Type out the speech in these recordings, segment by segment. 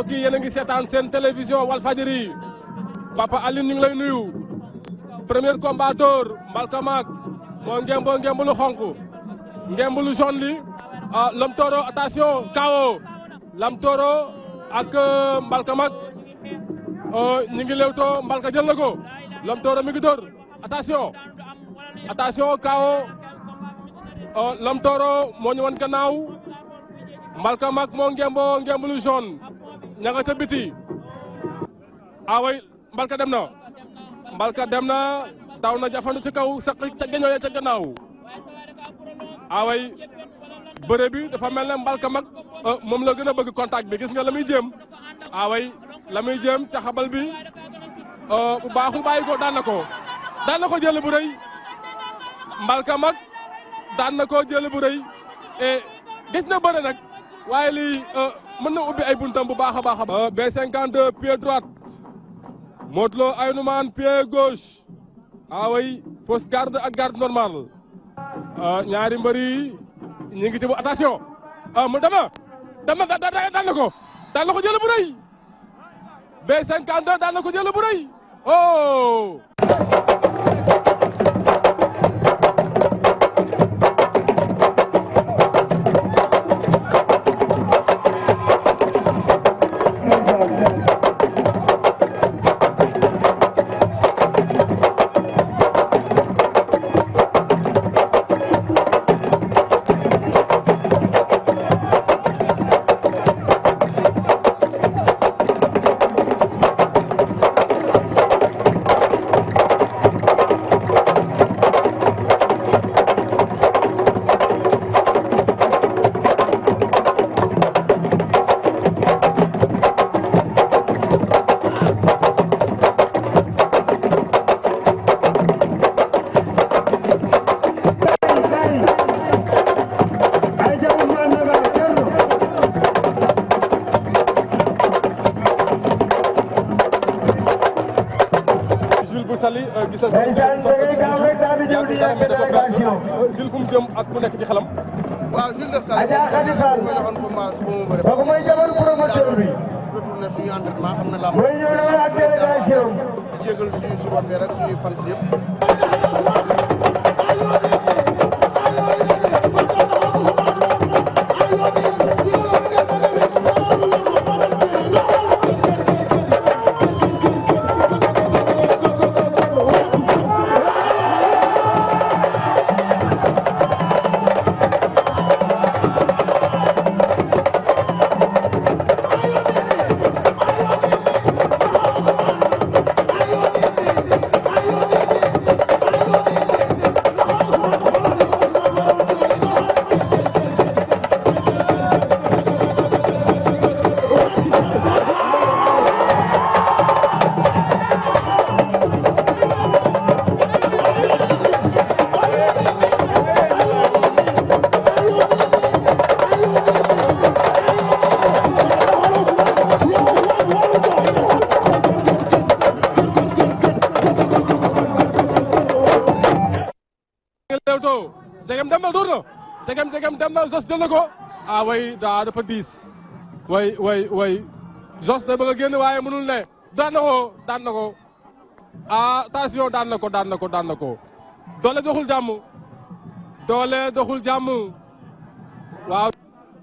mbokk yi yéen a ngi seetaan seen télévision Walfadjri Papa Alioune ñu ngi lay nuyu premier combat d'or Mbalka Mak moo ngemb lu xonk ngemb lu jaune li Lam Toro attention KO Lam Toro ak Mbalka Mak ñu ngi lewtoo Mbalka jël na ko Lam Toro mi ngi dóor attention KO Lam Toro moo ñu wan gannaaw Mbalka Mak moo ngemb lu jaune ña nga ca biti away Mbalka dem na daw na jafandu ci kaw sa ca geñoo ya ca gannaaw away bëre bi dafa mel ne Mbalka Mak moom la gën a bëgg contact bi gis nga la muy jéem away la muy jéem ca xabal bi bu baaxul bàyyi ko daan na ko jël bu rëy Mbalka Mak daan na ko jël bu rëy et gis na bëre nag waaye lii mën na ubbi ay buntam bu baax a baax. B52 pied droite Modou Lo Aynoumane pied gauche away fausse garde ak garde normale ñaari mbër yi ñu ngi ci bu attention mu daan na ko jël bu rëy B52 daan na ko jël bu rëy oh. Sali gis Jules fu mu jëm ak ku nekk ci xelam. waaw Jules def Sali ma joxoon combat su ma bëre parce que mooy jabaru promoteur bi retourné suñu entraînement xam na lamb mooy ñëw na ak délégation di jégal suñu supporter ak suñu fans yëpp. Jegem dem na Zoss jël na ko way dafa diis way Zoss da bëgg a génn waaye mënul ne daan na ko attention daan na ko doole doxul jàmm waaw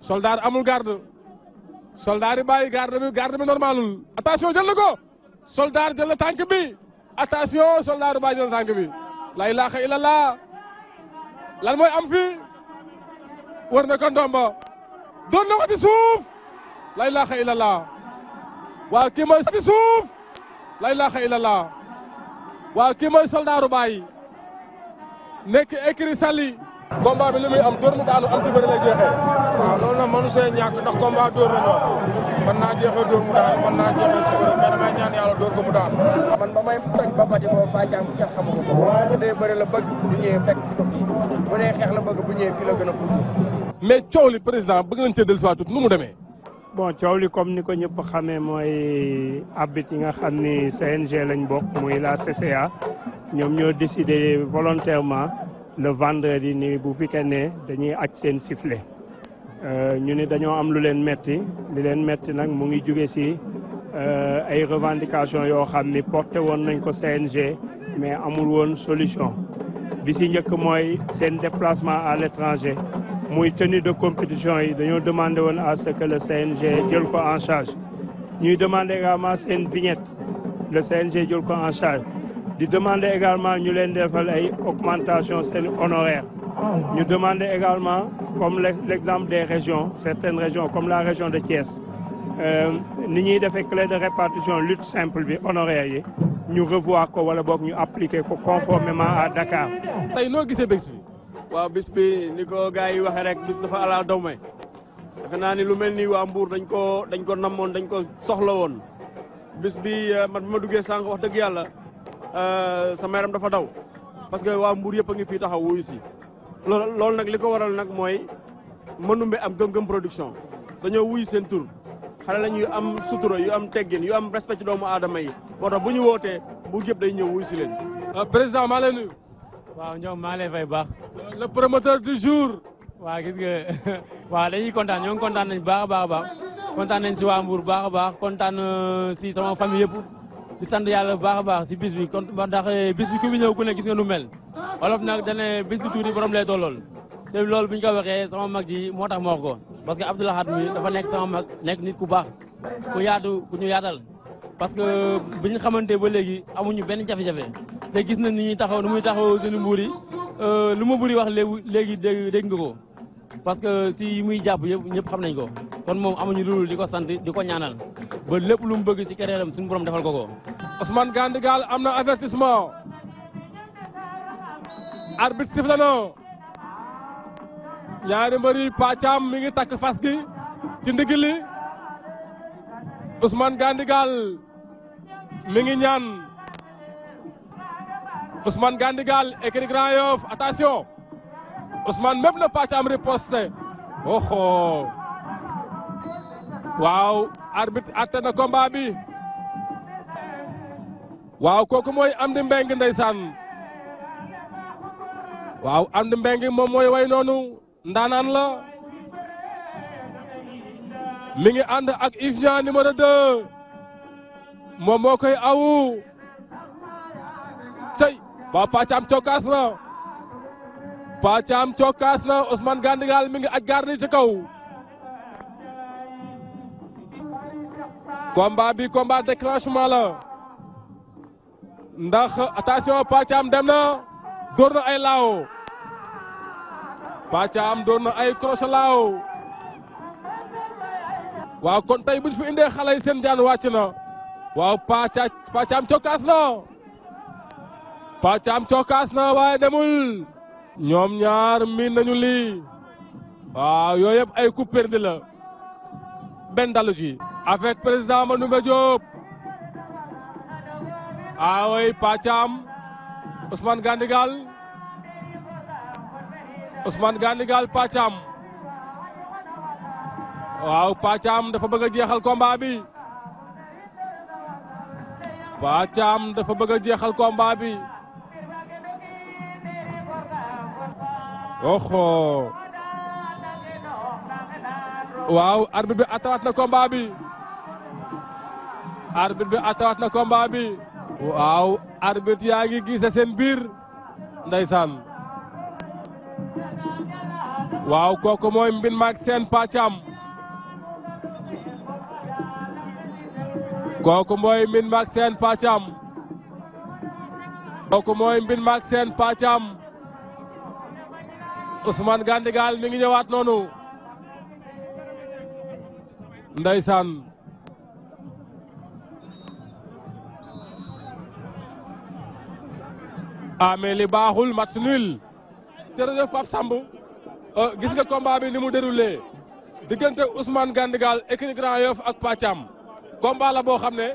soldat amul garde soldat yi bàyyi garde bi normalul attention jël na ko soldat jël na tànk bi attention soldat yi bàyyi jël na tànk bi la ilaha illallah lan mooy am fii war na ko ndomba doon na ko ci suuf la ilaha illallah waaw kii mooy ci suuf la ilaha illallah waaw kii mooy soldaaru Baay nekk écrit Sali combat bi li muy am dóor mu daanu am ci bëri lay jeexee waaw loolu nag mënu see ñàkk ndax combat dóor lañu wax mën naa jeexee dóor mu daan mën naa jeexee ci bëre mais damay ñaan yàlla dóor ko mu daan. man ba may toj ba pati boobu Pathiam kenn xamu ko bu dee bëre la bëgg bu ñëwee fekk si ko fii bu dee xeex la bëgg bu ñëwee fii la gën a puuju. mais coow li président bëgg nañ cee dellusiwaat tuuti nu mu demee. bon coow li comme ni ko ñëpp xamee mooy arbitre yi nga xam ni CNG lañ bokk muy la CCA ñoom ñoo décidé volontairement le vendredi ni bu fekkee ne dañuy aj seen sifflet ñu ni dañoo am lu leen metti li leen metti nag mu ngi jóge ci ay revendications yoo xam ni porté woon nañ ko CNG mais amul woon solution bi ci njëkk mooy seen déplacement à l'étranger muy tenue de compétition yi dañoo demandé woon à ce que le CNG jël ko en charge ñuy demandé également seen vignette le CNG jël ko en charge di demander également ñu leen defal ay augmentation seen honoraire ñu demander également comme l'exemple des régions certaines régions comme la région de Thiès ni ñuy defee clé de répartition lutte simple bi honoraire yi ñu revoir ko wala boog ñu appliquer ko conformément à Dakar. tey noo gisee bés bi. waaw bis bi ni ko gars yi waxee rek bis dafa ala daw may defe naa ni lu mel ni waa Mbour dañ ko namoon dañ ko soxla woon bis bi man bi ma duggee sànq wax dëgg yàlla sama yaram dafa daw parce que waa Mbour yëpp a ngi fii taxaw wuyu si loolu nag li ko waral nag mooy Manoumbe am gëm-gëm production dañoo wuyu seen tur xale lañ yu am sutura yu am teggin yu am respect ci doomu aadama yi moo tax bu ñu wootee Mbour yëpp day ñëw wuyu si leen. président maa lay nuyu. waaw ñoom maa lay fay baax. le promoteur du jour. waaw gis nga waaw dañuy kontaan ñoo ngi kontaan nañ baax a baax kontaan nañ si waa Mbour baax a baax kontaan si sama famille yëpp di sant yàlla baax a baax si bis bi kon ndax bis bi ku fi ñëw ku ne gis nga nu mel wolof nag dane bis bi tuuti borom lay tollool te loolu bu ñu ko waxee sama mag ji moo tax ma wax ko parce que Abdoul Ahad mi dafa nekk sama mag nekk nit ku baax ku yaatu ku ñu yaatal parce que bi ñu xamante ba léegi amuñu benn jafe-jafe te gis nañ ni ñuy taxaw nu muy taxaw suñu Mbour yi lu ma bëri wax léegi dégg nga ko parce que si muy jàpp yëpp ñëpp xam nañ ko kon moom amuñu loolu di ko sant di ko ñaanal ba lépp lu mu bëgg si carrière am suñu borom defal ko ko. Ousmane Gandigal am na avertissement. arbitre sifflé na. ñaari mbër yi Pathiam mi ngi takk fas gi ci ndigg li Ousmane Gandigal mi ngi ñaan. Ousmane Gandigal écurie Grand Yoff attention Ousmane mépp na Pathiam riposte oho waaw arbitre atte na combat bi waaw kooku mooy Amdi Mbengue ndeysaan waaw Amdi Mbengue moom mooy way noonu ndaanaan la mi ngi ànd ak Yves Niang numéro 2 moom moo koy awu cey waaw Pathiam cokkaas na Pathiam cokkaas na Ousmane Gandigal mi ngi aj garni ci kaw combat bi combat déclenchement la ndax attention Pathiam dem na dóor na ay laaw Pathiam dóor na ay crochet laaw waaw kon tey buñ fi indee xale yi seen jaan wàcc na waaw Pathiam cokkaas na Pathiam cokkaas na waaye demul ñoom ñaar miin nañu lii waaw yooyu yëpp ay coup perdu la benn dalu ci avec président Manoumbe Diop oui Pathiam Ousmane Gandigal Pathiam waaw Pathiam dafa bëgg a jeexal combat bi Pathiam dafa bëgg a jeexal combat bi oxo waaw arbitre bi atawaat na combat bi waaw arbitre yaa ngi gise seen biir ndeysaan waaw kooku mooy mbin maak seen Pathiam kooku mooy mbin maak seen Pathiam Ousmane Gandigal mi ngi ñëwaat noonu ndeysaan mais li baaxul match nul jërëjëf Pape Samb gis nga combat bi ni mu déroulé diggante Ousmane Gandigal écurie Grand Yoff ak Pathiam combat la boo xam ne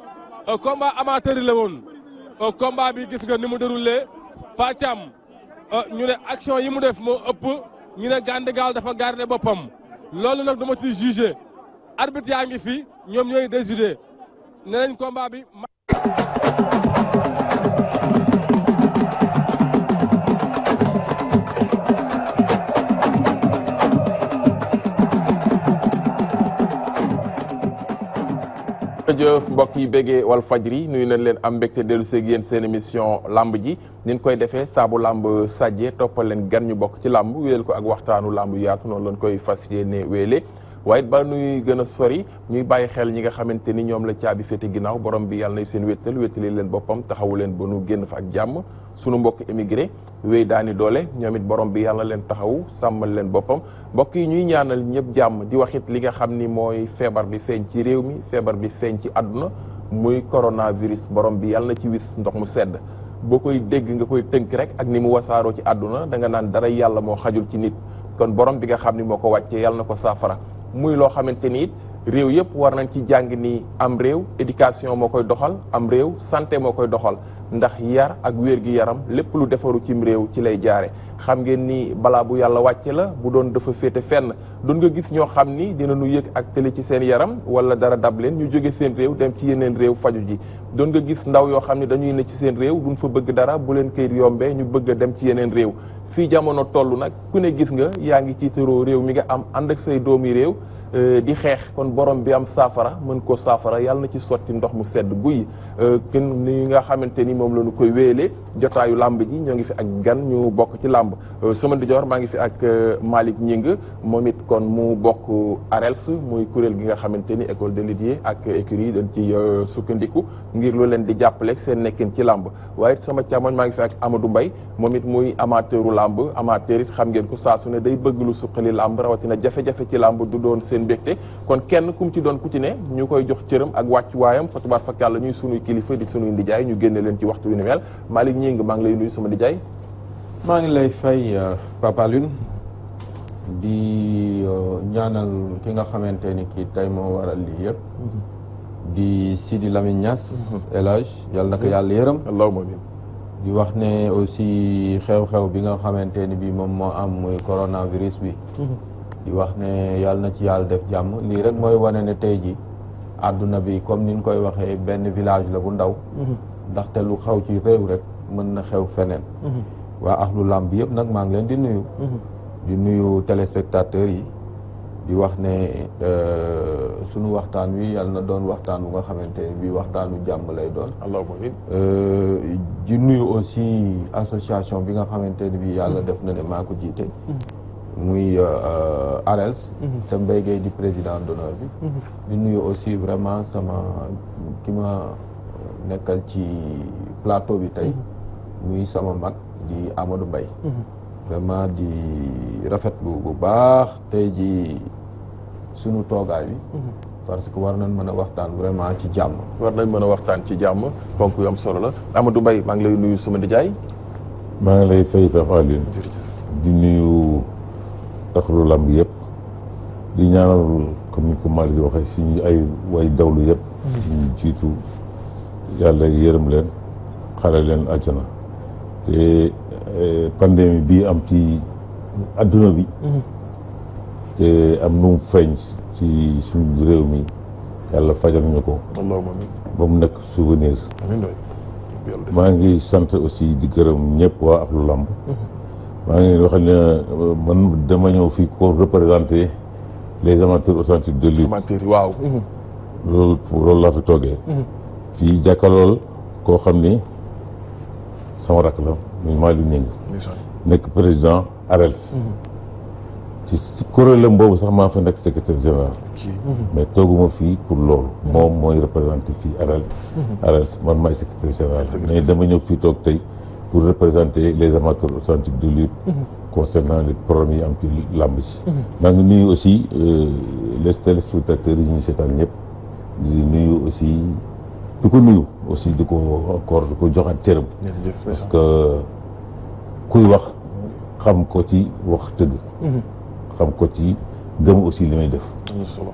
combat amateur la woon combat bi gis nga ni mu déroulé Pathiam ñu ne action yi mu def moo ëpp ñu ne Gandigal dafa garder boppam loolu nag dama ci jugé arbitre yaa ngi fi ñoom ñooy décider ne nañ combat bi. jërëjëf mbokk yi béggee Walfadjri nuyu nañ leen am mbégte dellu seeg yéen seen émission lamb ji ni ñu koy defee saabu lamb sajjee toppal leen gan ñu bokk ci lamb wéyal ko ak waxtaanu lamb yaatu noonu lañ koy fas yéene wéele waaye it ba nuy gën a sori ñuy bàyyi xel ñi nga xamante ni ñoom la caabi féete ginnaaw borom bi yàlla nay seen wéttal wéttali leen boppam taxawu leen ba nu génn fa ak jàmm sunu mbokk émigré wéy daani doole ñoom it borom bi yàlla leen taxawu sàmmal leen boppam mbokk yi ñuy ñaanal ñëpp jàmm di wax it li nga xam ni mooy feebar bi feeñ ci réew mi feebar bi feeñ ci àdduna muy coronavirus borom bi yàlla na ci wis ndox mu sedd boo koy dégg nga koy tënk rek ak ni mu wasaaroo ci àdduna da nga naan dara yàlla moo xajul ci nit kon borom bi nga xam ni moo ko wàccee yàlla na ko saafara muy loo xamante ni it réew yëpp war nañ ci jàng ni am réew éducation moo koy doxal am réew santé moo koy doxal ndax yar ak wér-gi-yaram lépp lu defaru cim réew ci lay jaare xam ngeen ni balaa bu yàlla wàcce la bu doon dafa féete fenn doon nga gis ñoo xam ni dinañu yëg ak télé ci seen yaram wala dara dab leen ñu jóge seen réew dem ci yeneen réew faju ji doon nga gis ndaw yoo xam ne dañuy ne ci seen réew duñ fa bëgg dara bu leen këyit yombee ñu bëgg a dem ci yeneen réew fii jamono toll nag ku ne gis nga yaa ngi tiitaroo réew mi nga am ànd ak say doomi réew di xeex kon borom bi am saafara mën ko saafara yàlla na ci sotti ndox mu sedd guy kenn ni nga xamante ni moom la ñu koy wéyalee jotaayu làmb ji ñoo ngi fi ak gan ñu bokk ci làmb sama ndijoor maa ngi fi ak Malick Gningue moom it kon mu bokk ARELS muy kuréel gi nga xamante ni école de lutte ak écurie dañ ci sukkandiku ngir lu leen di jàppale seen nekkin ci làmb waaye sama càmmoñ maa ngi fi ak Amadou Mbaye moom it muy amateuru làmb amateur it xam ngeen ko saa su ne day bëgg lu suqali làmb rawatina jafe-jafe ci làmb du doon seen mbégte kon kenn kum ci doon ku ci ne ñu koy jox cëram ak wàccuwaayam fa tubaar fakk yàlla ñuy sunuy kilifa di sunuy ndijaay ñu génne leen ci waxtu wi ni mel Malick Gningue maa ngi lay nuyu sama ndijaay. maa ngi lay fay Papa Lune di ñaanal ki nga xamante ni kii tey moo waral lii yëpp di Sidi Lamine Niass El Hadj yàlla na ko yàlla yërëm allahumma amiin di wax ne aussi xew-xew bi nga xamante ni bi moom moo am muy coronavirus bi di wax ne yàlla na ci yàlla def jàmm lii rek mooy wane ne tey ji àdduna bi comme ni ñu koy waxee benn village la bu ndaw ndaxte lu xew ci réew rek mën na xew feneen waa axlu làmb yëpp nag maa ngi leen di nuyu téléspectateurs yi di wax ne sunu waxtaan wi yàlla na doon waxtaan bu nga xamante ni bii waxtaanu jàmm lay doon allahumma amiin di nuyu aussi association bi nga xamante ni bii yàlla def na ne maa ko jiite muy ARELS te Mbaye Gueye di président d'honneur bi di nuyu aussi vraiment sama ki ma nekkal ci plateau bi tey muy sama mag di Amadou Mbaye vraiment di rafetlu bu baax tey ji sunu toogaay bi parce que war nañ mën a waxtaan vraiment ci jàmm war nañ mën a waxtaan ci jàmm ponk yu am solo la Amadou Mbaye maa ngi lay nuyu sama ndijaay. maa ngi lay fay Papa Lune di nuyu axlu lamb yëpp di ñaanal comme ni ko Malick waxee suñu ay way dawlu yëpp ñu jiitu yàlla yërëm leen xare leen àjjana te pandémie bii am ci adduna bi te am nu mu feeñ ci suñu réew mi yàlla fajal ñu ko ba mu nekk souvenir maa ngi sant aussi di gërëm ñëpp waa axlu lamb maa ngi wax ne man dama ñëw fii pour représenter les amateurs authentiques de lutte. amateurs waaw. loolu laa fi toogee. fii jàkkaarlool koo xam ni sama rakk la muy Malick Gningue. nekk président ARELS. ci kuréelam boobu sax maa fa nekk secrétaire général. mais tooguma fii pour loolu. moom mooy représenté fii ARELS man maay secrétaire général. mais dama ñëw fii toog tey. pour représenter les amateurs authentiques de lutte concernant les problèmes yi am ci làmb ji maa ngi nuyu aussi les téléspectateurs yi ñuy seetaan ñëpp di nuyu aussi di ko nuyu aussi di ko encore di ko joxaat cëram parce que kuy wax xam ko ci wax dëgg xam ko ci gëm aussi li may def. am na solo.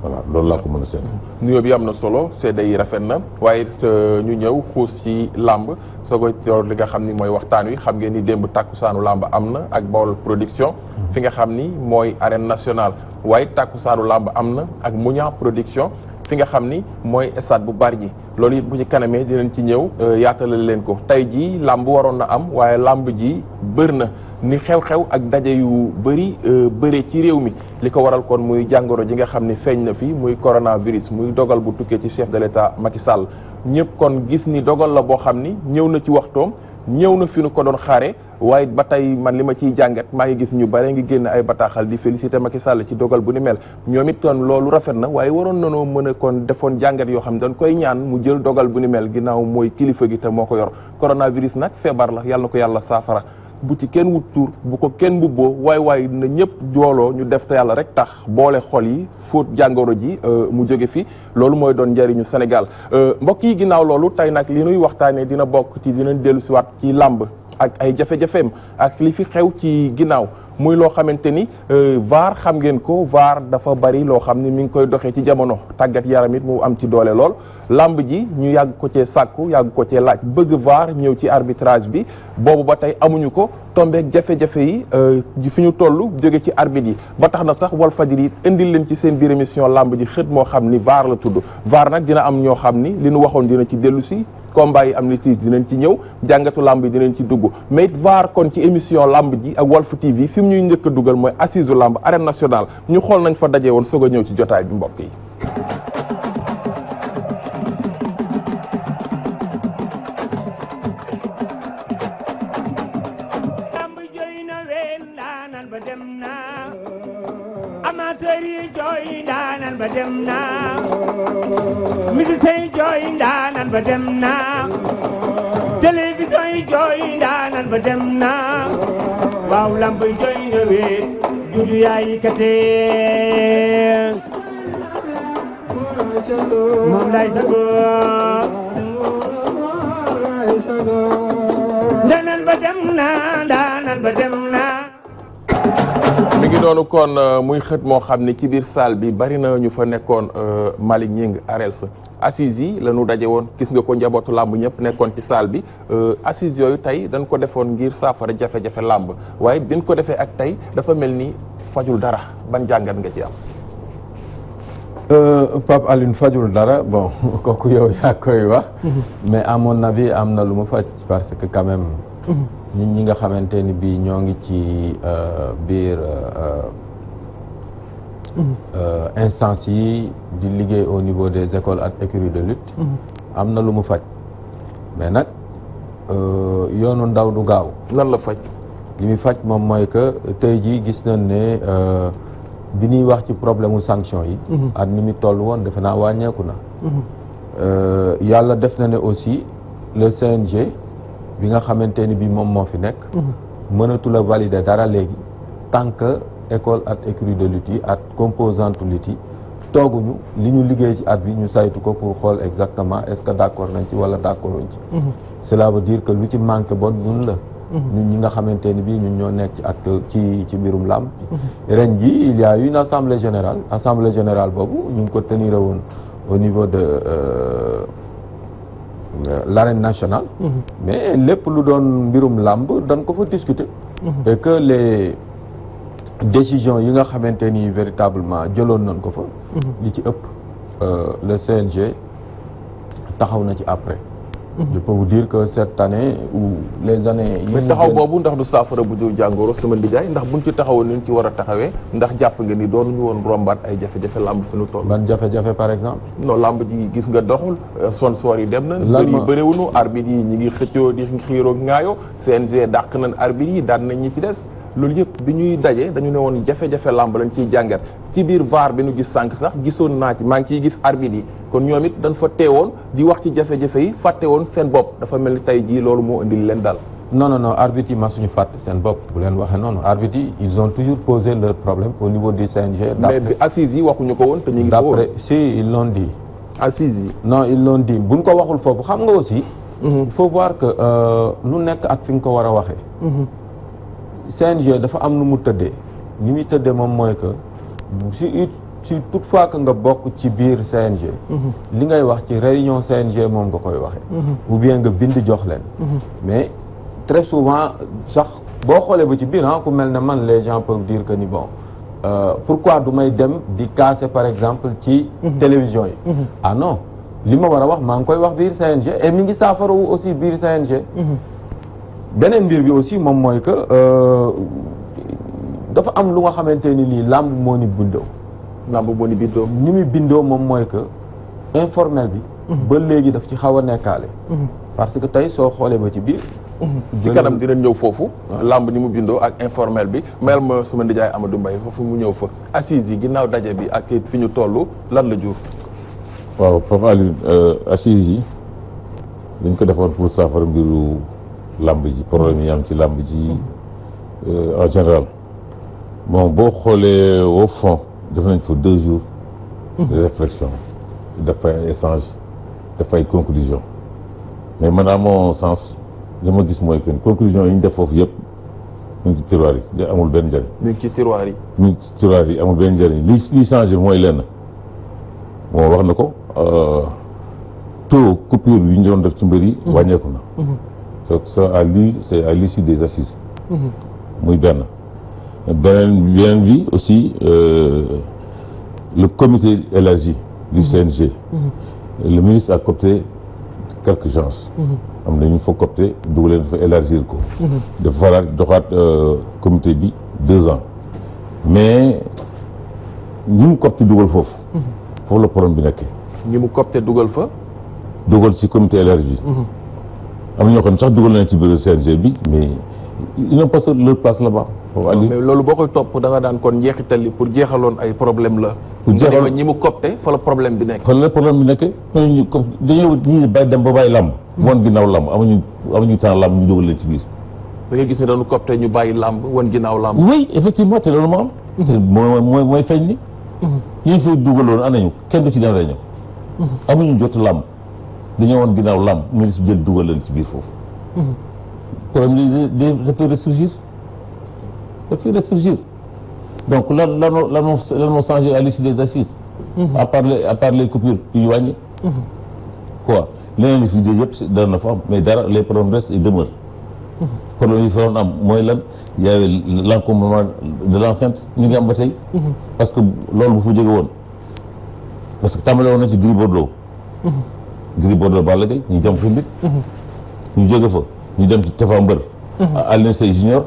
voilà loolu laa ko mën a seet. nuyoo bi am na solo seede yi rafet na waaye it ñu ñëw xuus ci làmb soo koy door li nga xam ni mooy waxtaan wi xam ngeen ni démb tàkkusaanu làmb am na ak Baol production fi nga xam ni mooy arène nationale waaye tàkkusaanu làmb am na ak Mouniang production fi nga xam ni mooy stade bu Bargny loolu it bu ci kanamee dinañ ci ñëw yaatalal leen ko tey jii làmb waroon na am waaye làmb ji bër na ni xew-xew ak daje yu bëri bëre ci réew mi li ko waral kon muy jàngoro ji nga xam ni feeñ na fi muy coronavirus muy dogal bu tukkee ci chef de l'État Macky Sall ñëpp kon gis ni dogal la boo xam ni ñëw na ci waxtoom ñëw na fi nu ko doon xaare waaye ba tey man li ma ciy jàngat maa ngi gis ñu bare ngi génn ay bataaxal di féliciter Macky Sall ci dogal bu ni mel ñoom it kon loolu rafet na waaye waroon nanoo mën a kon defoon jàngat yoo xam ne dañ koy ñaan mu jël dogal bu ni mel ginnaaw mooy kilifa gi te moo ko yor coronavirus nag feebar la yàlla na ko yàlla saafara bu ci kenn wut tur bu ko kenn mbubboo waay na ñëpp jooloo ñu def te yàlla rek tax boole xol yi fóot jàngoro ji mu jóge fi loolu mooy doon njëriñu Sénégal mbokk yi ginnaaw loolu tey nag li nuy waxtaanee dina bokk ci dinañ dellu siwaat ci làmb ak ay jafe-jafeem ak li fi xew ci ginnaaw muy loo xamante ni VAR xam ngeen ko VAR dafa bari loo xam ni mi ngi koy doxee ci jamono tàggat yaram it mu am ci doole lool làmb ji ñu yàgg ko cee sàkku yàgg ko cee laaj bëgg VAR ñëw ci arbitrage bi boobu ba tey amuñu ko tombeek jafe-jafe yi fi ñu toll jóge ci arbitre yi ba tax na sax Walfadjri yi indil leen ci seen biir émission làmb ji xët moo xam ni VAR la tudd VAR nag dina am ñoo xam ni li nu waxoon dina ci dellu si combat yi am ni tiis dinañ ci ñëw jàngatu làmb yi dinañ ci dugg mais it VAR kon ci émission làmb ji ak Walf TV fi mu ñuy njëkk a dugal mooy assise làmb arène nationale ñu xool nañ fa daje woon soog a ñëw ci jotaay bi mbokk yi. amateur yi jooy ndaanan ba dem na musicien yi jooy ndaanan ba dem na télévision yi jooy ndaanan ba dem na waaw lamb yi jooy na weet judu yaay kate moom lay sago ndaanan ba dem na ndaanan ba dem na mi ngi doonu kon muy xët moo xam ne ci biir salle bi bari na ñu fa nekkoon Malick Gningue Arels assises yi la ñu daje woon gis nga ko njabootu làmb ñëpp nekkoon ci salle bi assises yooyu tey dañ ko defoon ngir saafara jafe-jafe làmb waaye biñ ko defee ak tey dafa mel ni fajul dara ban jàngat nga ci am. Pape Alioune fajul dara bon kooku yow yaa koy wax. mais à mon avis am na lu mu faj parce que quand même. ñun ñi nga xamante ni bii ñoo ngi ci biir instance yi di liggéey au niveau des écoles ak écuries de lutte am na lu mu faj mais nag yoonu ndaw du gaaw lan la faj li muy faj moom mooy que tey jii gis nañ ne bi ñuy wax ci problème mu sanction yi at ni mu toll woon defe naa wàññeeku na yàlla def na ne aussi le CNG bi nga xamante ni bi moom moo fi nekk mënatul a valider dara léegi tant que école ak écurie de lutte yi ak composante lutte yi tooguñu li ñu liggéey ci at bi ñu saytu ko pour xool exactement est-ce que d'accord nañ ci wala d'accorduñ ci cela veut dire que lu ci manqué bon ñun la ñun ñi nga xamante ni bi ñun ñoo nekk ci acteur ci mbirum làmb ren ji il y a eu une assemblée générale boobu ñu ngi ko tenir woon au niveau de l'arène nationale mais lépp lu doon mbirum làmb dañ ko fa discuter et que les décisions yi nga xamante ni véritablement jëloon nañ ko fa li ci ëpp le CNG taxaw na ci après je peux vous dire que cette année ou les années mais taxaw boobu ndax du saafara bu jur jàngoro sama ndijaay ndax buñ ci taxawoon ni ñu ci war a taxawee ndax jàpp nga ni doonuñu woon rombaat ay jafe-jafe làmb fi nu toll ban jafe-jafe par exemple non làmb ji gis nga doxul sponsor yi dem na bëri yi bëriwunu arbitre yi ñi ngi xëccoo di xiiroo ngaayoo CNG dàq nañ arbitre yi daan nañ ñi ci des loolu yëpp bi ñuy daje dañu ne woon jafe-jafe làmb lañ ciy jàngat ci biir VAR bi nu gis sànq sax gisoon naa ci maa ngi ciy gis arbitre yi kon ñoom it dañ fa teewoon di wax ci jafe-jafe yi fàtte woon seen bopp dafa mel ni tey jii loolu moo indil leen daal non arbitre yi ma suñu fàtte seen bopp bu leen waxee noonu arbitre yi ils ont toujours posé leur problème au niveau du CNG mais bi assises yi waxuñu ko woon te ñu ngi fa woon d'après si ils l'ont dit assises yi non ils l'ont dit buñ ko waxul foofu xam nga aussi il faut voir que lu nekk ak fi nga ko war a waxee CNG dafa am nu mu tëddee ni muy tëddee moom mooy que si toutefois que nga bokk ci biir CNG. li ngay wax ci réunion CNG moom nga koy waxee. ou bien nga bind jox leen. mais très souvent sax boo xoolee ba ci biir ku mel ne man les gens peuvent dire que ni bon pourquoi du may dem di casser par exemple ci télévision yi. ah non li ma war a wax maa ngi koy wax biir CNG et mi ngi saafarawu aussi biir CNG. beneen mbir bi aussi moom mooy que dafa am lu nga xamante ni lii làmb moo ni bindoo. làmb moo ni bindoo. ni muy bindoo moom mooy que informel bi. ba léegi daf ci xaw a nekkaale. parce que tey soo xoolee ba ci biir. ci kanam dinañ ñëw foofu. làmb ni mu bindoo ak informel bi mel ma sama nijaay Amadou Mbaye foofu mu ñëw fa assise yi ginnaaw daje bi ak fi ñu toll lan la jur. waaw Pape Alioune assise yi dañ ko defoon pour saafara mbiru làmb ji problème yi am ci làmb ji en général bon boo xoolee au fond def nañ fa 2 jours de réflexion def ay échange def ay conclusion mais man à mon sens li ma gis mooy que conclusion yi ñu def foofu yëpp ñu ngi ci tiroir yi amul benn njëriñ. ñu ngi ci tiroir yi. ñu ngi ci tiroir yi amul benn njëriñ li changé mooy lenn bon wax na ko taux coupure yi ñu doon def ci mbër yi wàññeeku na. c'est à l'issue des assises. muy benn beneen bi aussi le comité élargi du CNG. le ministre a coopté quelques gens. am na ñu fa coopté dugg leen fa élargir ko. dafa faraat doxaat comité bi 2 ans mais ñi mu coopté dugal foofu. foofu la problème bi nekkee. ñi mu coopté dugal fa. dugal ci comité élargi. am na ñoo xam ne sax dugal nañ ci bureau CNG bi mais ils n'ont pas leur place là-bas. mais loolu boo koy topp da nga daan kon njeexital li pour jeexaloon ay problème la. pour jeexal ñi mu coopté fa la problème bi nekk. fa la problème bi nekkee ñooñu comme dañoo ñii bàyyi dem ba bàyyi làmb. wan ginnaaw làmb amuñu temps làmb ñu dugal leen ci biir. da ngay gis ne dañu coopté ñu bàyyi làmb wan ginnaaw làmb. oui effectivement te loolu moo am. te mooy feeñ ni. ñi fa dugaloon anañu kenn du ci dem réunion. amuñu jot làmb. dañoo woon ginnaaw làmb ministre jël dugal leen ci biir foofu. problème yi dafay ressurgir donc lan moo changé à l'issue des assises. à part les coupures yu ñu wàññi. quoi leneen li fi jóge yëpp dara na fa am mais dara les problèmes restent et demeurent. problème yi fa doon am mooy lan y avait l'encombrement de l'enceinte ñu ngi am ba tey. parce que loolu bu fa jóge woon parce que tàmbale woon na ci Gris Bordeaux. Gris Bordeaux Balla Gaye ñu jam fi mbit ñu jóge fa ñu dem ci Tapha Mbeur Alioune Seye Junior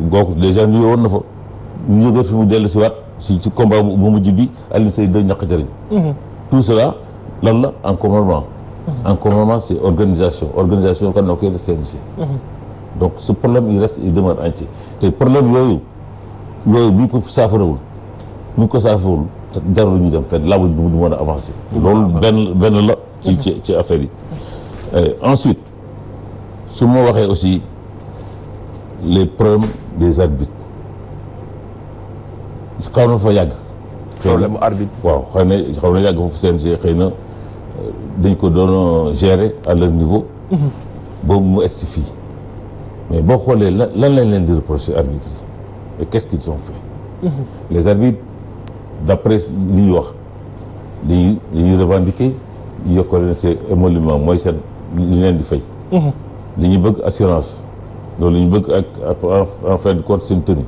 gooku déjà ñu woon na fa ñu jóge fi mu dellu si waat ci combat bu mujj bi Alioune Seye de ñàkk jëriñ tout cela lan la encombrement c'est organisation kan na koy CNG donc ce problème il reste il demeure entier te problème yooyu bu ñu ko saafarawul jarul ñu dem fenn laa du mën a avancer. loolu benn la ci affaire yi. ensuite su ma waxee aussi les problèmes des arbitres xaw na fa yàgg. problème mu arbitre. waaw xaw na yàgg foofu CNG xëy na dañ ko doon gérer à leur niveau. boobu mu egsi fii mais boo xoolee lan lañ leen di reprocher arbitres yi et qu'est-ce qu'ils ont fait. les arbitres. d'après li ñu wax dañuy revendiquer ñu yokkal leen seen émolument mooy seen li leen di fay. li ñu bëgg assurance loolu li ñu bëgg ak en fin de compte seen tenue.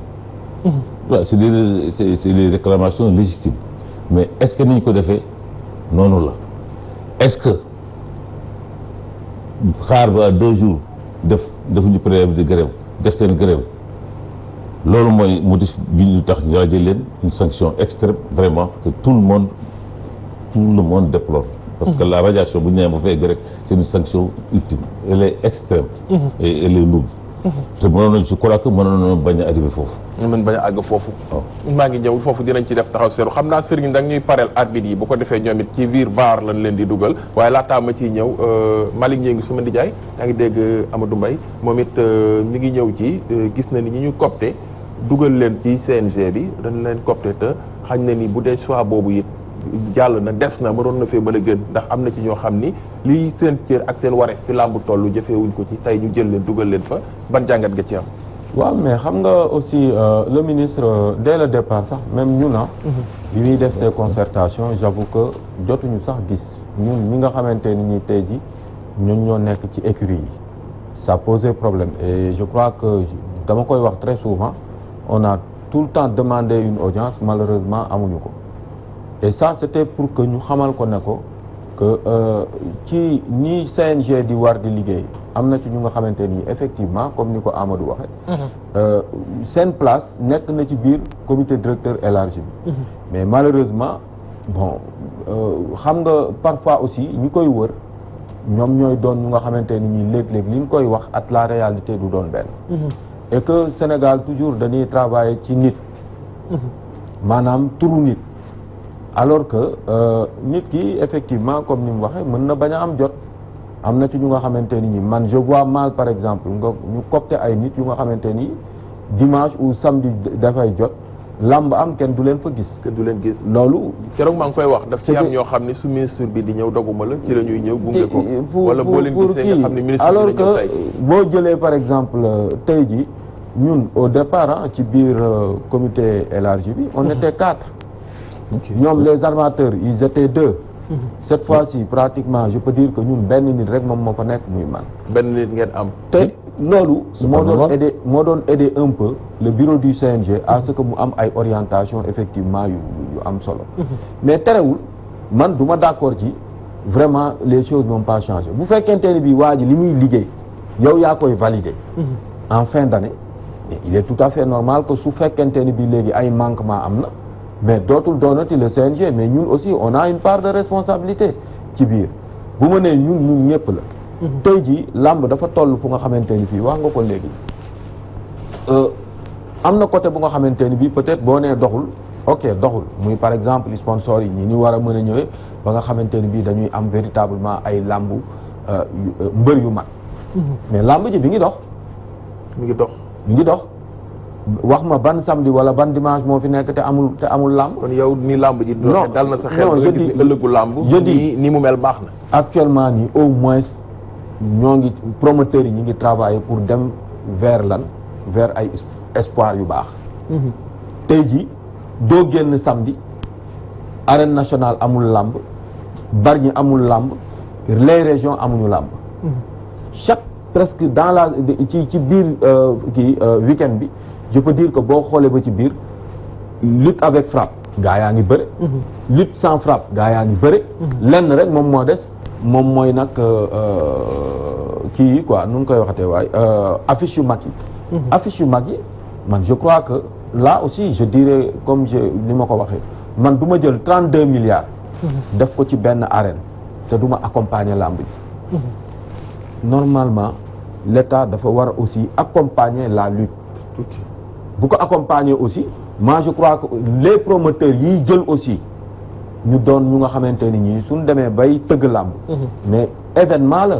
waaw c'est des réclamations légitimes mais est-ce que ni ñu ko defee noonu la est-ce que xaar ba 2 jours defuñu préavis de grève def seen grève. loolu mooy motif bi ñu tax ñu rajee leen une sanction extrême vraiment que tout le monde déplore parce que la radiation bu ñu nee ba fay rek c'est une sanction ultime elle est extrême et elle est lourde te mënoon nañ je crois que mënoon nañu bañ a arrivé foofu mën bañ a àgg foofu maa ngi ñëw foofu dinañ ci def taxaw seeru xam naa sëriñ da ñuy pareel arbitre yi bu ko defee ñoom it ci biir VAR lañ leen di dugal waaye laataa ma ciy ñëw Malick Ndiéngue sama nijaay yaa ngi dégg Amadou Mbaye moom it mi ngi ñëw ci gis na ni ñi ñu coopté dugal leen ci CNG bi dañ leen coopté te xañ na ni bu dee choix boobu it jàll na des na mënoon na fee mën a gën ndax am na ci ñoo xam ni lii seen cër ak seen wareef fi làmb toll jëfeewuñ ko ci tey ñu jël leen dugal leen fa ban jàngat nga ci am. waaw mais xam nga aussi le ministre dès le départ sax même ñun bi muy def ces concertations j'avoue que jotuñu sax gis ñun ñi nga xamante ni ñi tey ji ñun ñoo nekk ci écurie yi ça posait problème et je crois que dama koy wax très souvent on a tout le temps demandé une audience malheureusement amuñu ko et ça c'était pour que ñu xamal ko ne ko que ci ñi CNG di war di liggéey am na ci ñu nga xamante ni effectivement comme ni ko Amadou waxee seen place nekk na ci biir comité directeur élargi bi mais malheureusement bon xam nga parfois aussi ñi koy wër ñoom ñooy doon ñu nga xamante ni ñi léeg-léeg li ñu koy wax ak la réalité du doon benn et que Sénégal toujours dañuy travailler ci nit maanaam turu nit alors que nit ki effectivement comme ni mu waxee mën na bañ a am jot am na ci ñu nga xamante ni ñi man je vois mal par exemple nga ñu copte ay nit yu nga xamante ni dimanche ou samedi dafay jot lamb am kenn du leen fa gis. kenn du leen gis loolu. keroog maa ngi koy wax daf ci am ñoo xam ne su ministre bi di ñëw doguma la ci la ñuy ñëw gunge ko. wala boo leen gisee nga xam ne ministre bi alors dina ñëw tey. que boo jëlee par exemple tey ji ñun au départ ci biir comité élargi bi on était 4. ñoom les armateurs ils étaient 2. cette fois-ci pratiquement je peux dire que ñun benn nit rek moom moo fa nekk muy man. benn nit ngeen am. te loolu moo doon aider un peu le bureau du CNG à ce que mu am ay orientation effectivement yu am solo. mais terewul man du ma d'accord ci vraiment les choses n'ont pas changé bu fekkente ni bii waa ji li muy liggéey yow yaa koy valider. en fin d'année il est tout à fait normal que su fekkente ni bii léegi ay manquement am na. mais dootul doonati le CNG mais ñun aussi on a une part de responsabilité ci biir bu ma nee ñun ñëpp la. tey jii làmb dafa toll fu nga xamante ni fii wax nga ko léegi am na côté bu nga xamante ni bii peut-être boo nee doxul ok doxul muy par exemple sponsors yi ñi ñu war a mën a ñëwee ba nga xamante ni bii dañuy am véritablement ay làmbu mbër yu mag. mais làmb ji bi ngi dox. mi ngi dox mi ngi dox. wax ma ban samedi wala ban dimanche moo fi nekk te amul làmb. kon yow ni làmb ji doxe dal na sa xel. non nga gis ni ëllëgu làmb. ni mu mel baax na. actuellement nii au moins ñoo ngi promoteurs yi ñu ngi travailler pour dem vers ay espoir yu baax. tey jii doo génn samedi arène nationale amul làmb Bargny amul làmb les régions amuñu làmb. chaque presque dans la ci biir week-end bi. je peux dire que boo xoolee ba ci biir lutte avec frappe gaa yaa ngi bëre. lutte sans frappe gaa yaa ngi bëre. lenn rek moom moo des moom mooy nag kii yi quoi nu ngi koy waxatee waay affiche yu mag yi. affiche yu mag yi man je crois que là aussi je dirais comme ni ma ko waxee man du ma jël 32 milliards. def ko ci benn arène te du ma accompagner lamb ji. normalement l'État dafa war aussi accompagner la lutte. bu ko accompagner aussi moi je crois que les promoteurs yiy jël aussi ñu doon ñu nga xamante ni ñi suñ demee bay tëgg làmb mais événement la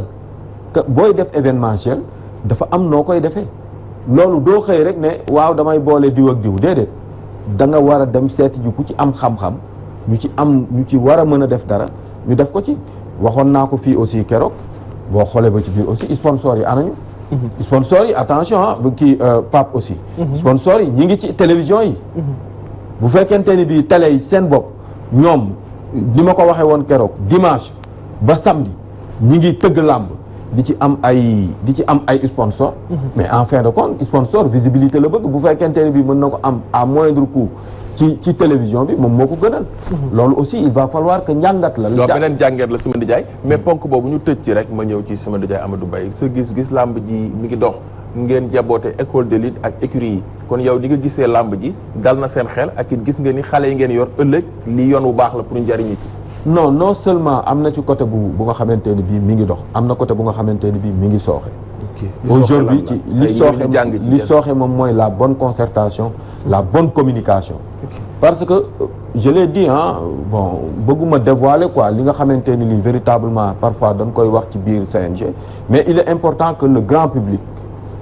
que booy def événementiel dafa am noo koy defee loolu doo xëy rek ne waaw damay boole diw ak diw déedéet da nga war a dem seeti ji ku ci am xam-xam ñu ci war a mën a def dara ñu def ko ci waxoon naa ko fii aussi keroog boo xoolee ba ci biir aussi sponsors yi anañu sponsors yi attention kii Pape aussi. sponsors yi ñi ngi ci télévision yi. bu fekkente ni bii télé yi seen bopp ñoom ni ma ko waxee woon keroog dimanche ba samedi ñi ngi tëgg làmb di ci am ay sponsors. mais en fin de compte sponsor visibilité la bëgg bu fekkente ni bii mën na ko am à moindre coût ci télévision bi moom moo ko gënal. loolu aussi il va falloir que njàngat la. loolu beneen jàngat la sama nijaay mais ponk boobu ñu tëj ci rek ma ñëw ci sama nijaay Amadou Mbaye sa gis-gis làmb ji mi ngi dox ngeen jaboote école de lutte ak écurie yi kon yow ni nga gisee làmb ji dal na seen xel ak it gis nga ni xale yi ngeen yor ëllëg li yoon wu baax la pour njariñi ci. non seulement am na ci côté bu nga xamante ni bii mi ngi dox am na côté bu nga xamante ni bii mi ngi sooxe. aujourd'hui ci li sooxe moom mooy la bonne concertation la bonne communication. parce que je l'ai dit bon bëgguma dévoiler quoi li nga xamante ni lii véritablement parfois dañ koy wax ci biir CNG mais il est important que le grand public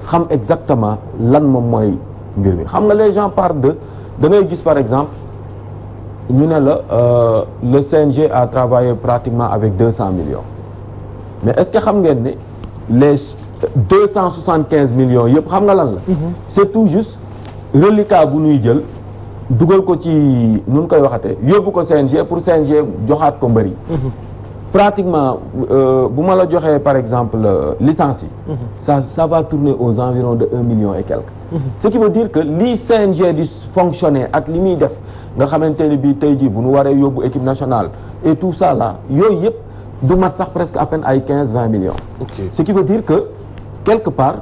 xam exactement lan moom mooy mbir mi xam nga les gens parlent de da ngay gis par exemple ñu ne la le CNG a travaillé pratiquement avec 200 millions mais est-ce que xam ngeen ne 275 millions yëpp xam nga lan la. c'est tout juste reliquat bu ñuy jël dugal ko ci nu ñu koy waxatee yóbbu ko CNG pour CNG joxaat ko mbër yi. pratiquement bu ma la joxee par exemple licence yi. ça va tourner aux environs de 1 million et quelques. ce qui veut dire que li CNG di fonctionner ak li muy def nga xamante ni bii tey jii bu nu waree yóbbu équipe nationale et tout ça là yooyu yëpp du mat sax presque à peine ay 15-20 millions. ce qui veut dire que quelque part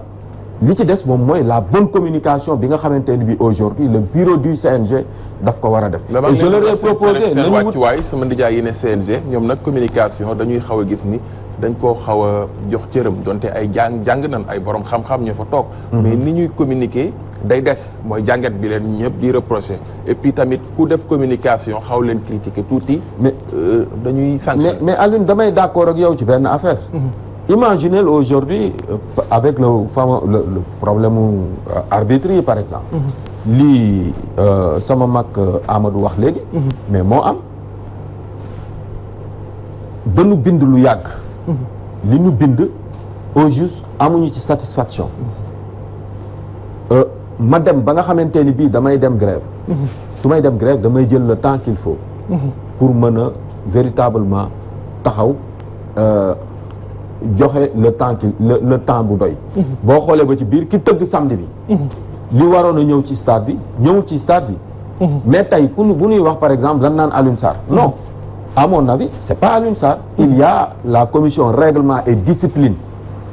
li ci des moom mooy la bonne communication bi nga xamante ni bii aujourd'hui le bureau du CNG daf ko war a def. et je leur ai proposé seen wàccuwaay sama ndijaay yi ne CNG ñoom nag communication dañuy xaw a gis ni dañ koo xaw a jox cëram donte ay jàng nan ay borom xam-xam ñoo fa toog. mais ni ñuy communiquer day des mooy jàngat bi leen ñëpp di reprocher et puis tamit ku def communication xaw leen critiquer tuuti. mais dañuy sanctionner. mais Alioune damay d'accord ak yow ci benn affaire. Imaginez aujourd'hui avec le problème arbitre par exemple. lii sama mag Amadou wax léegi. mais moo am dañu bind lu yàgg. li ñu bind au juste amuñu ci satisfaction. ma dem ba nga xamante ni bii damay dem grève. su may dem grève damay jël le temps qu'il faut. pour mën a véritablement taxaw. joxe le temps le temps bu doy. boo xoolee ba ci biir ki tëgg samedi bi. li waroon a ñëw ci stade bi ñëwul ci stade bi. mais tey bu ñuy wax par exemple lan naan Alioune Sarr non à mon avis c'est pas Alioune Sarr. il y a la commission règlement et discipline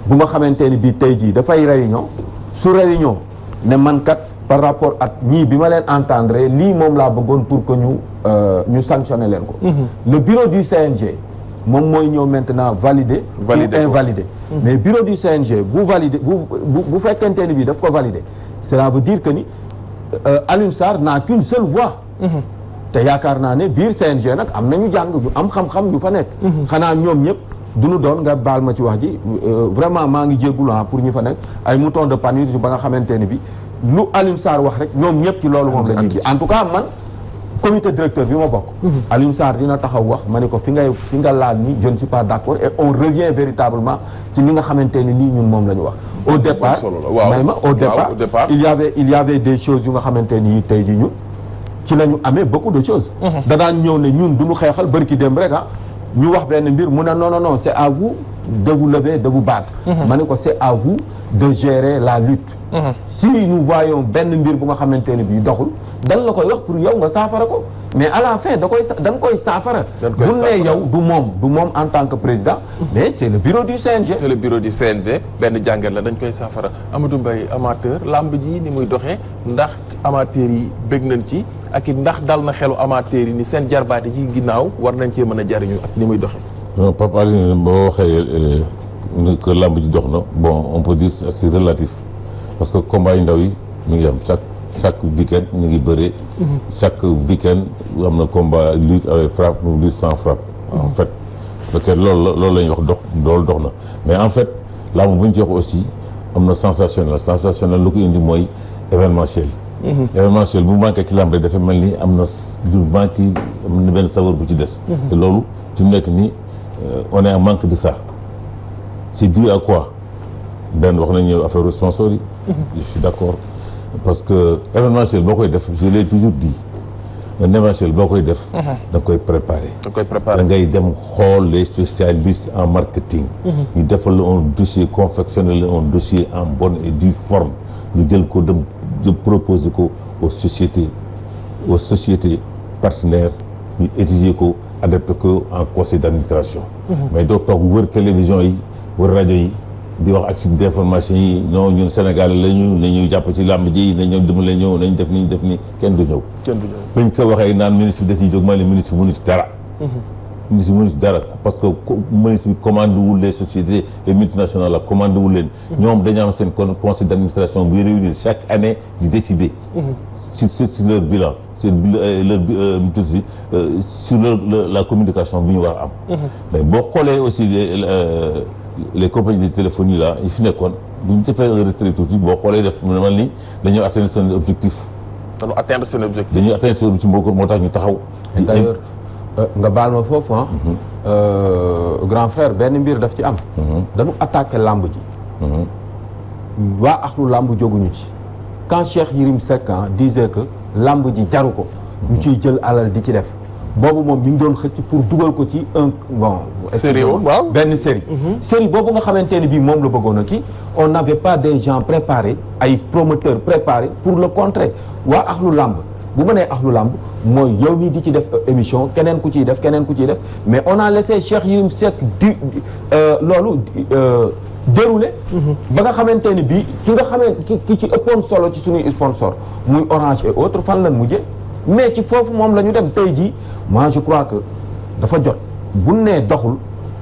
bu nga xamante ni bii tey jii dafay réunion su réunion ne man kat par rapport ak ñii bi ma leen entendre lii moom laa bëggoon pour que ñu sanctionner leen ko. le bureau du CNG. moom mooy ñëw maintenant valider ou invalider. mais bureau du CNG bu valider bu fekkente ni bii daf ko valider cela veut dire que ni Alioune Sarr n'a qu'une seule voix. te yaakaar naa ne biir CNG nag am nañu jàng ñu am xam-xam ñu fa nekk. xanaa ñoom ñëpp du ñu doon nga baal ma ci wax ji vraiment maa ngi jéggul pour ñu fa nekk ay moutons de Panurge ba nga xamante ni bi lu Alioune Sarr wax rek ñoom ñëpp ci loolu moom la ñuy ji en tout cas man. comité directeur bi ma bokk. Alioune Sarr dina taxaw wax ma ne ko fi nga laal ni je ne suis pas d'accord et on revient véritablement ci li nga xamante ni lii ñun moom la ñu wax. au départ may ma au départ il y avait des choses yu nga xamante ni tey jii ñun ci la ñu amee beaucoup de choses. da daan ñëw ne ñun du ñu xeexal bërki dem rek ñu wax benn mbir mu ne non c'est à vous de vous lever de vous battre. ma ne ko c'est à vous de gérer la lutte. si nous voyons benn mbir bu nga xamante ni bii doxul. dan la koy wax pour yow nga saafara ko mais à la fin da nga koy saafara. bu ne yow du moom en tant que président. mais c'est le bureau du CNG. c'est le bureau du CNG benn jàngat la dañ koy saafara Amadou Mbaye amateur lamb ji ni muy doxee ndax amateur yi bëgg nañ ci ak it ndax dal na xelu amateur yi ni seen jarbaate ji ginnaaw war nañ cee mën a jariñu ak ni muy doxee. non Pape Alioune boo waxee que lamb ji dox na bon on peut dire c'est relatif parce que combat yu ndaw yi mi ngi am chaque week-end ñu ngi bëre. chaque week-end am na combat lutte avec frappe ou lutte sans frappe. en fait bu fekkee loolu la ñuy wax dox na mais en fait lamb bu ñu ci wax aussi am na sensationnel lu ko indi mooy événementiel. événementiel bu manqué ci lamb rek dafa mel ni am na du manqué am na benn saveur bu ci des. te loolu fi mu nekk nii on est en manque de ça. c'est dû à quoi benn wax nañu affaire sponsor yi. je suis d'accord. parce que événementiel boo koy def je l'ai toujours dit un événementiel boo koy def. da nga koy préparer. da ngay dem xool les spécialistes en marketing. ñu defal la un dossier confectionner la un dossier en bonne et due forme ñu jël ko dem proposer ko aux sociétés partenaires ñu étudier ko adapté ko en conseil d'administration. mais doo toog wër télévision yi wër rajo yi. di wax ak site d'information yi non ñun Sénégal nañu jàpp ci làmb ji nañu dimbale ñëw nañ def ni kenn du ñëw. bañ ko waxee naan ministre bi da ciy jóg ma ne ministre mënu ci dara. ministre mënu ci dara parce que ministre bi commande wul les sociétés les multinationales la commande wul leen. ñoom dañu am seen conseil d'administration buy réunir chaque année di décider. sur leur bilan sur la communication bi ñu war a am. mais boo xoolee aussi les compagnies de téléphonie là yi fi nekkoon bu ñu defee un retrait tuuti boo xoolee def mu ne man ni dañoo atteindre seen objectif. dañoo atteindre seen objectif. dañuy atteindre seen objectif moo tax ñu taxaw. d'ailleurs nga baal ma foofu grand frère benn mbir daf ci am. dañu attaqué lamb ji waa axlu làmb jóguñu ci quand Cheikh Yérim Seck disait que làmb ji jaru ko ñu ciy jël alal di ci def boobu moom mi ngi doon xëcc pour dugal ko ci série waaw benn série série boobu nga xamante ne bii moom la bëggoon a kii on n'avait pas des gens préparés ay promoteurs préparés pour le contrer waa axlu làmb bu ma nee axlu làmb mooy yow nii di ci def émission keneen ku ciy def mais on a laissé Cheikh Yérim Seck loolu déroulé ba nga xamante ni bii ki ci ëppoon solo ci suñuy sponsor muy Orange et autres fan lan mujjee mais ci foofu moom la ñu dem tey jii moi je crois que dafa jot bu nee doxul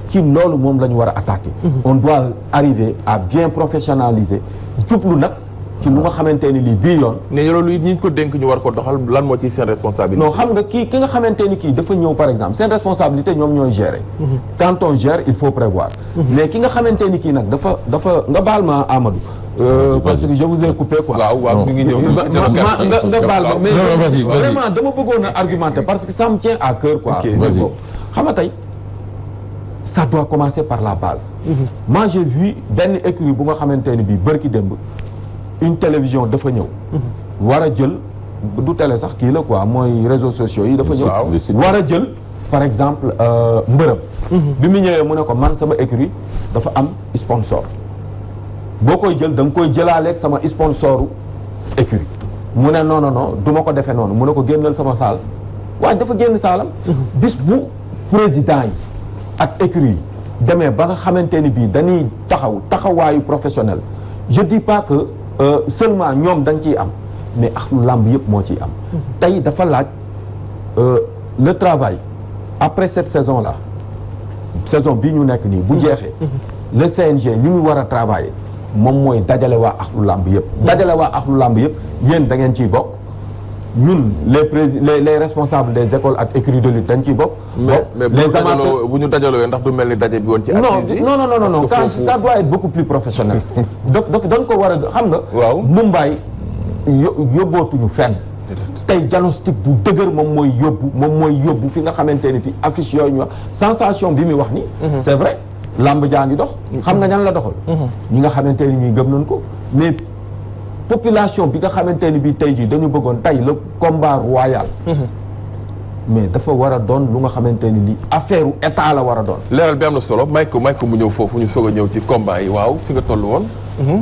ci loolu moom la ñu war a attaquer on doit arriver à bien professionnaliser jublu nag ci lu nga xamante ni lii bii yoon ne loolu ñi ko dénk ñu war ko doxal lan moo ci seen responsabilité non xam nga ki nga xamante ni kii dafa ñëw par exemple seen responsabilité ñoom ñooy gérer quand on gère il faut prévoir mais ki nga xamante ni kii nag dafa nga baal ma Amadou parce que je vous ai coupé quoi waaw mi ngi ñëw nga baal ma mais vraiment dama bëggoon a argumenter parce que ça me tient à cœur quoi xam nga tey ça doit commencer par la base moi j'ai vu benn écurie bu nga xamante ni bii bërki démb une télévision dafa ñëw war a jël du télé sax kii la quoi mooy réseaux sociaux yi dafa ñëw war a jël par exemple mbërëm bi mu ñëwee mu ne ko man sama écurie dafa am sponsor boo koy jël da nga koy jëlaaleeg sama sponsoru écurie mu ne non du ma ko defee noonu mu ne ko génnal sama saal waaye dafa génn saalam bis bu président yi ak écurie yi demee ba nga xamante ni bii dañuy taxawaayu professionnel je dis pas que seulement ñoom dañ ciy am mais axlu làmb yëpp moo ciy am tey dafa laaj le travail après cette saison là saison bii ñu nekk nii bu jeexee le CNG li ñu war a travailler moom mooy dajale waa axlu làmb yëpp dajale waa axlu làmb yëpp yéen da ngeen ciy bokk ñun les responsables des écoles ak écuries de lutte dañ ciy bokk mais les amateurs bu ñu dajaloo ndax du mel ni daje bi woon ci assises yi non ça doit être beaucoup plus professionnel dañ ko war a xam nga waaw Mumbaay yóbbootuñu fenn tey diagnostic bu dëgër moom mooy yóbbu fi nga xamante ni fi affiche yooyu ñu wax sensation bi muy wax ni c'est vrai lamb jaa ngi dox xam nga ñan la doxal ñi nga xamante ni ñi gëm nañ ko mais population bi nga xamante ni bi tey jii dañu bëggoon tey le combat royal mais dafa war a doon lu nga xamante ni li affaire u état la war a doon leeral bi am na solo may ko mu ñëw foofu ñu soog a ñëw ci combat yi waaw fi nga toll woon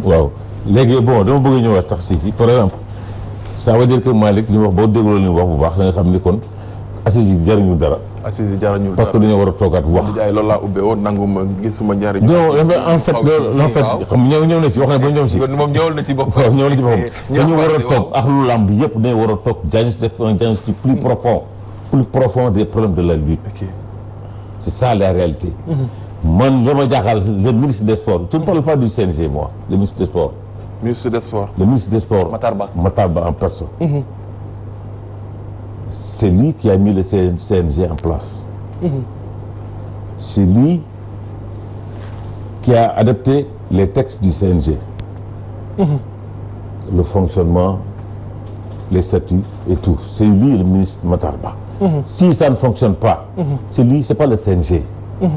waaw léegi bon dama bëgg a ñëwaat sax si par exemple ça veut dire que Malick li mu wax boo dégloo li mu wax bu baax da nga xam ni kon assises yi jariñu dara parce que dañoo war a toogaat wax loolu laa ubbee woon nanguma gisuma njariñ non en fait xam ñëw na ci wax na ba ñëw si moom ñëwal na ci bopp waaw ñëwal na ci boppam dañu war a toog ak lu làmb yëpp dañu war a toog def un diagnostic plus profond des problèmes de la lutte c'est ça la réalité man la ma jaaxal le ministre des sports je ne parle pas du CNG moi le ministre des sports le ministre des sports Matar Ba en personne c'est lui qui a mis le CNG en place c'est lui qui a adapté les textes du CNG le fonctionnement les statuts et tout c'est lui le ministre Matar Ba si ça ne fonctionne pas c'est pas le CNG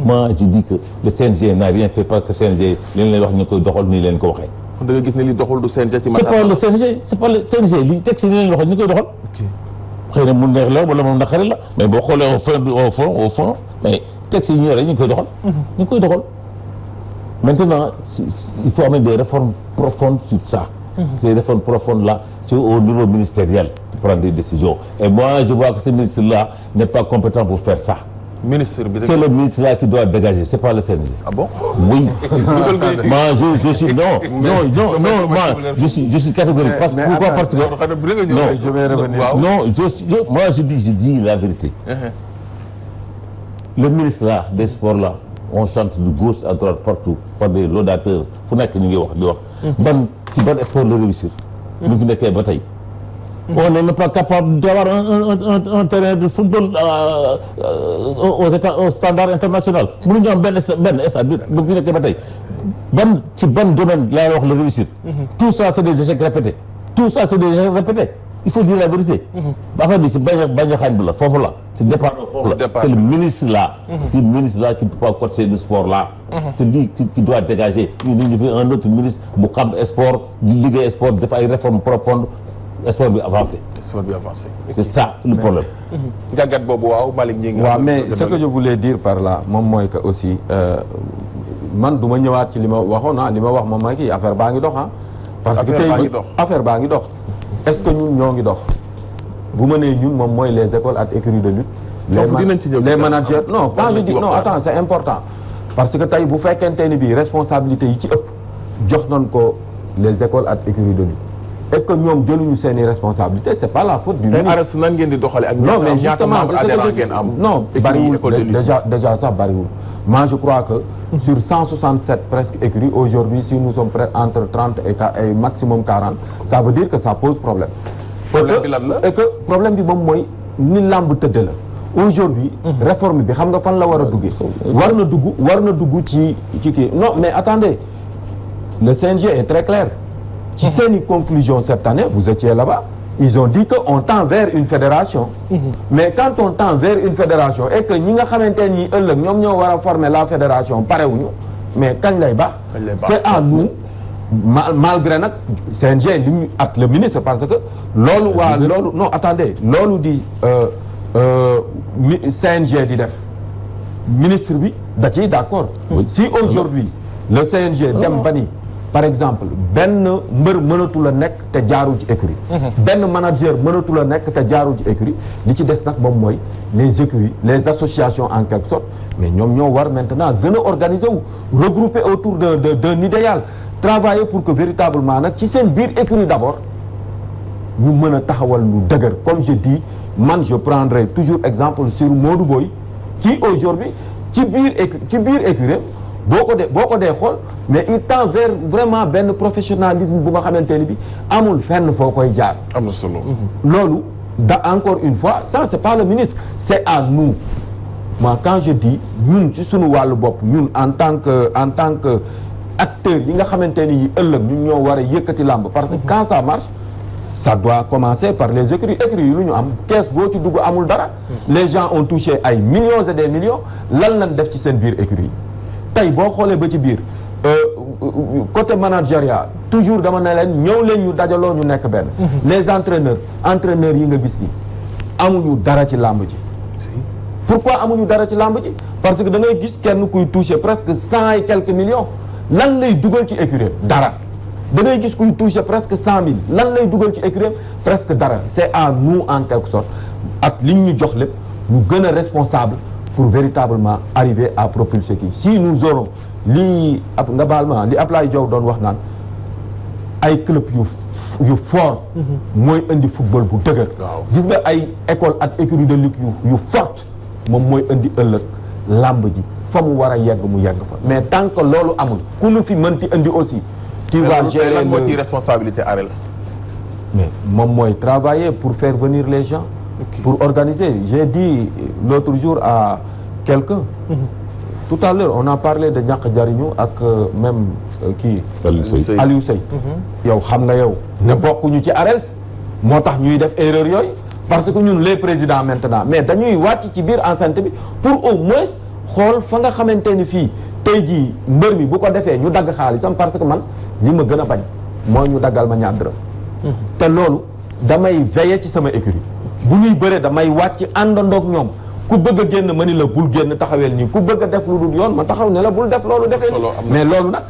moi je dis que le CNG n'a rien fait parce que CNG li leen wax ñu koy doxal ni leen ko waxee da nga gis ne li doxul du CNG ci c'est pas le CNG c'est pas le CNG li texte ni leen waxal ñu koy doxal xëy na mu neex la wala moom naqari la mais boo xoolee au fond mais texte yi ñu yore ñu ngi koy doxal ñu ngi koy doxal maintenant il faut amener des réformes profondes sur ça ces réformes profondes là c'est au niveau ministériel de prendre des décisions et moi je vois que ce ministre là n'est pas compétent pour faire ça c'est le ministre là qui doit dégager c'est pas le CNG. Ah bon? Oui. Moi je suis moi je suis catégorique parce que pourquoi parce que non je vais revenir non moi je dis la vérité. Le ministre là des sports là on chante de gauche à droite partout par des laudateurs fu nekk ñu ngi wax di wax. ban sport la réussir. ñu fi nekkee ba tey. On n'est même pas capable d'avoir un terrain de football au standard international. mënuñu am benn stade bu fi nekkee ba tey ban domaine laa wax la réussir. Tout ça c'est des échecs répétés. il faut dire la vérité. affaire bi ci bañ a xañ bi la foofu la ci départ foofu la c'est le ministre là qui peut pas coacher le sport là c'est lui qui doit dégager ñu fi un autre ministre bu xam sport di liggéey sport def ay réformes profondes sport bi avancé c'est ça le problème gàggat boobu waaw Malick ñi ngi waaw mais ce que je voulais dire par là moom mooy que aussi man du ma ñëwaat ci li ma waxoon li ma wax moom mooy kii affaire baa ngi dox parce que tey affaire baa ngi dox est-ce que ñun ñoo ngi dox bu ma nee ñun moom mooy les écoles ak écuries de lutte les managers non quand je dis non attends c'est important parce que tey bu fekkente ni bii responsabilité yi ci ëpp jox nañ ko les écoles ak écuries de lutte et que ñoom jëluñu seeni responsabilité c'est pas la faute du ministre. arrêté nan ngeen di doxale ak non mais justement ngeen am non bariwul déjà sax bariwul moi je crois que sur 167 presque écuries aujourd'hui si nous sommes près entre 30 et maximum 40 ça veut dire que ça pose problème. problème bi lan la et que problème bi moom mooy ni làmb tëdd la aujourd'hui réforme bi xam nga fan la war a duggee war na dugg ci kii non mais attendez le CNG est très clair ci seeni conclusion cette année vous étiez là-bas ils ont dit que on tend vers une fédération mais quand on tend vers une fédération et que ñi nga xamante ni ëllëg ñoom ñoo war a former la fédération parewuñu mais kañ lay baax c'est à nous malgré nag CNG li ñu at le ministre parce que loolu non attendez loolu di CNG di def ministre bi da ciy d'accord si aujourd'hui le CNG dem ba ni par exemple benn mbër mënatu la nekk te jaarul ci écurie benn manager mënatu la nekk te jaarul ci écurie li ci des nag moom mooy les écuries les associations en quelque sorte mais ñoom ñoo war maintenant gën a organiser wu regrouper autour d'un idéal travailler pour que véritablement nag ci seen biir écurie d'abord ñu mën a taxawal lu dëgër comme je dis man je prendrai toujours exemple sur Modou Boy qui aujourd'hui ci biir écurie boo ko dee xool mais il tend vers vraiment benn professionnalisme bu nga xamante ni bi amul fenn foo koy jaar. am na solo. loolu encore une fois ça c'est pas le ministre c'est à nous moi quand je dis ñun ci sunu wàllu bopp ñun en tant que acteurs yi nga xamante ni yi ëllëg ñun ñoo war a yëkkati làmb parce que quand ça marche ça doit commencer par les écuries yi lu ñu am kees boo ci dugg amul dara. les gens ont touché ay millions et des millions lan lañ def ci seen biir écurie yi tey boo xoolee ba ci biir côté managériat toujours dama ne leen ñëw leen ñu dajaloo ñu nekk benn. les entraîneurs yi nga gis ni amuñu dara ci làmb ji. pourquoi amuñu dara ci làmb ji parce que da ngay gis kenn kuy toucher presque 100 et quelques millions lan lay dugal ci écurie dara. da ngay gis kuy toucher presque 100 000 lan lay dugal ci écurie presque dara c'est à nous en quelque sorte ak li ñu jox lépp ñu gën a responsable. pour véritablement arriver à propulser kii si nous aurons lii nga baal ma li Ablaye Diaw doon wax naan ay club yu fort mooy indi football bu dëgër gis nga ay école ak écurie de lutte yu forte moom mooy indi ëllëg làmb ji fa mu war a yegg mu yegg fa mais tant que loolu amul ku nu fi mënti indi aussi tu vas gérer lan moo ci responsabilité ARELS mais moom mooy travailler pour faire venir les gens pour organiser j'ai dit l'autre jour à quelqu'un tout à l'heure on a parlé de ñàkk jariñu ak même kii Aliou Seye yow xam nga yow ne bokkuñu ci ARELS moo tax ñuy def erreur yooyu parce que ñun les présidents maintenant mais dañuy wàcc ci biir enceinte bi pour au moins xool fa nga xamante ni fii tey jii mbër mi bu ko defee ñu dagg xaalisam parce que man li ma gën a bañ mooy ñu daggal ma ñaar dërëm te loolu damay veiller ci sama écurie bu ñuy bëree damay wàcc àndandoog ñoom ku bëgg a génn ma ni la bul génn taxaweel nii ku bëgg a def lu dul yoon ma taxaw ne la bul def loolu defee mais loolu nag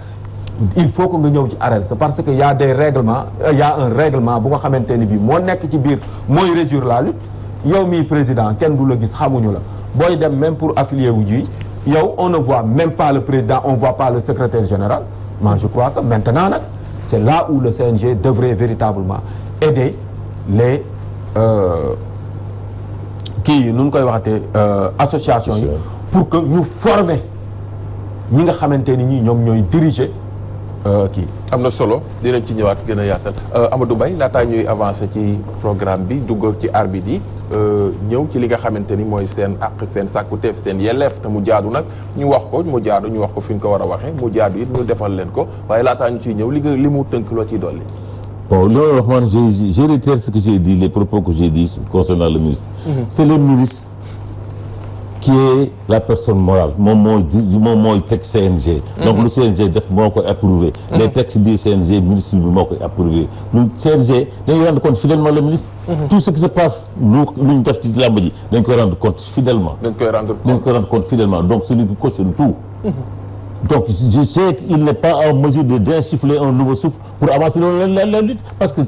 il faut que nga ñëw ci ARELS parce que y a des règlements y a un règlement bu nga xamante ni bii moo nekk ci biir mooy régir la lutte yow mii président kenn du la gis xamuñu la booy dem même pour affilier wu ji yow on ne voit même pas le président on voit pas le secrétaire général moi je crois que maintenant nag c'est là où le CNG devrait véritablement aider les kii yi nu ñu koy waxatee association yi pour que ñu former ñi nga xamante ni ñi ñoom ñooy diriger kii. am na solo dinañ ci ñëwaat gën a yaatal Amadou Mbaye laataa ñuy avancer ci programme bi dugg ci arbitre yi ñëw ci li nga xamante ni mooy seen àq seen sàkkuteef seen yelleef te mu jaadu nag ñu wax ko mu jaadu ñu wax ko fi ñu ko war a waxee mu jaadu it ñu defal leen ko waaye laataa ñu ciy ñëw li mu tënk loo ciy dolli. Bon, là, j'ai réitéré ce que j'ai dit, les propos que j'ai dit concernant le ministre. C'est le ministre qui est la personne morale. Mon mot est texte CNG. Donc le CNG def moo koy approuvé. Les textes du CNG, le ministre bi moo koy approuvé. Le CNG dañuy rendre compte fidèlement le ministre. Tout ce qui se passe lu ñu def ci làmb ji dañ koy rendre compte fidèlement. dañ koy rendre compte fidèlement. Donc celui qui cautionne tout. Donc je sais qu'il n'est pas en mesure d'insuffler un nouveau souffle pour avancer la lutte parce que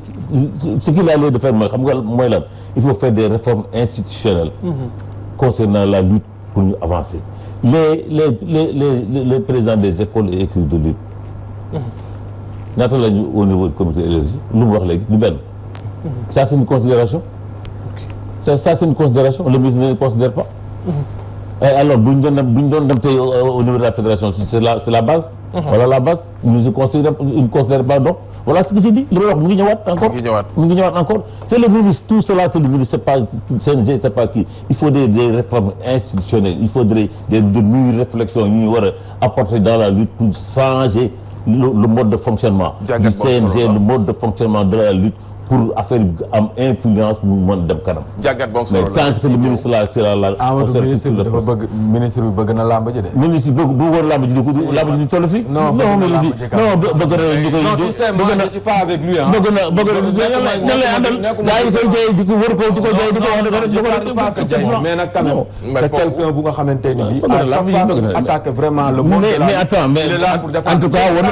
ce qu'il a l'air de faire mooy xam nga mooy lan il faut faire des réformes institutionnelles concernant la lutte pour ñu avancer. Les présidents des écoles et écuries de lutte ñaata lañu au niveau du comité élargi lu mu wax léegi du benn. Ça c'est une considération. Ça c'est une considération le ministre ne le considère pas. Et alors bu ñu doon dem tey au niveau de la fédération c'est la base. Voilà la base il ne considère pas donc voilà ce que j'ai dit li may wax mu ngi ñëwaat encore c'est le ministre tout cela c'est le ministre c'est pas CNG c'est pas qui il faut des réformes institutionnelles il faudrait de nouvelles réflexions yu ñu war a apporter dans la lutte pour changer le mode de fonctionnement du CNG le mode de fonctionnement de la lutte pour affaire am influence mu mën dem kanam. jàngat boobu solo la mais tant que c'est le ministre là c'est la ministre bi bëgg na làmb ji de. ministre bi bu woon làmb ji di toll fii. non bëgg na làmb ji non bëgg na ñu koy. non tu sais moi je suis pas avec lui ah. bëgg na ñan lay àndal gars yi koy jaay di ko wër ko di ko jaay di ko wax mais nag quand même c'est quelqu'un bu nga xamante ni bii à chaque fois attaque vraiment le monde. mais attends mais en tout cas wane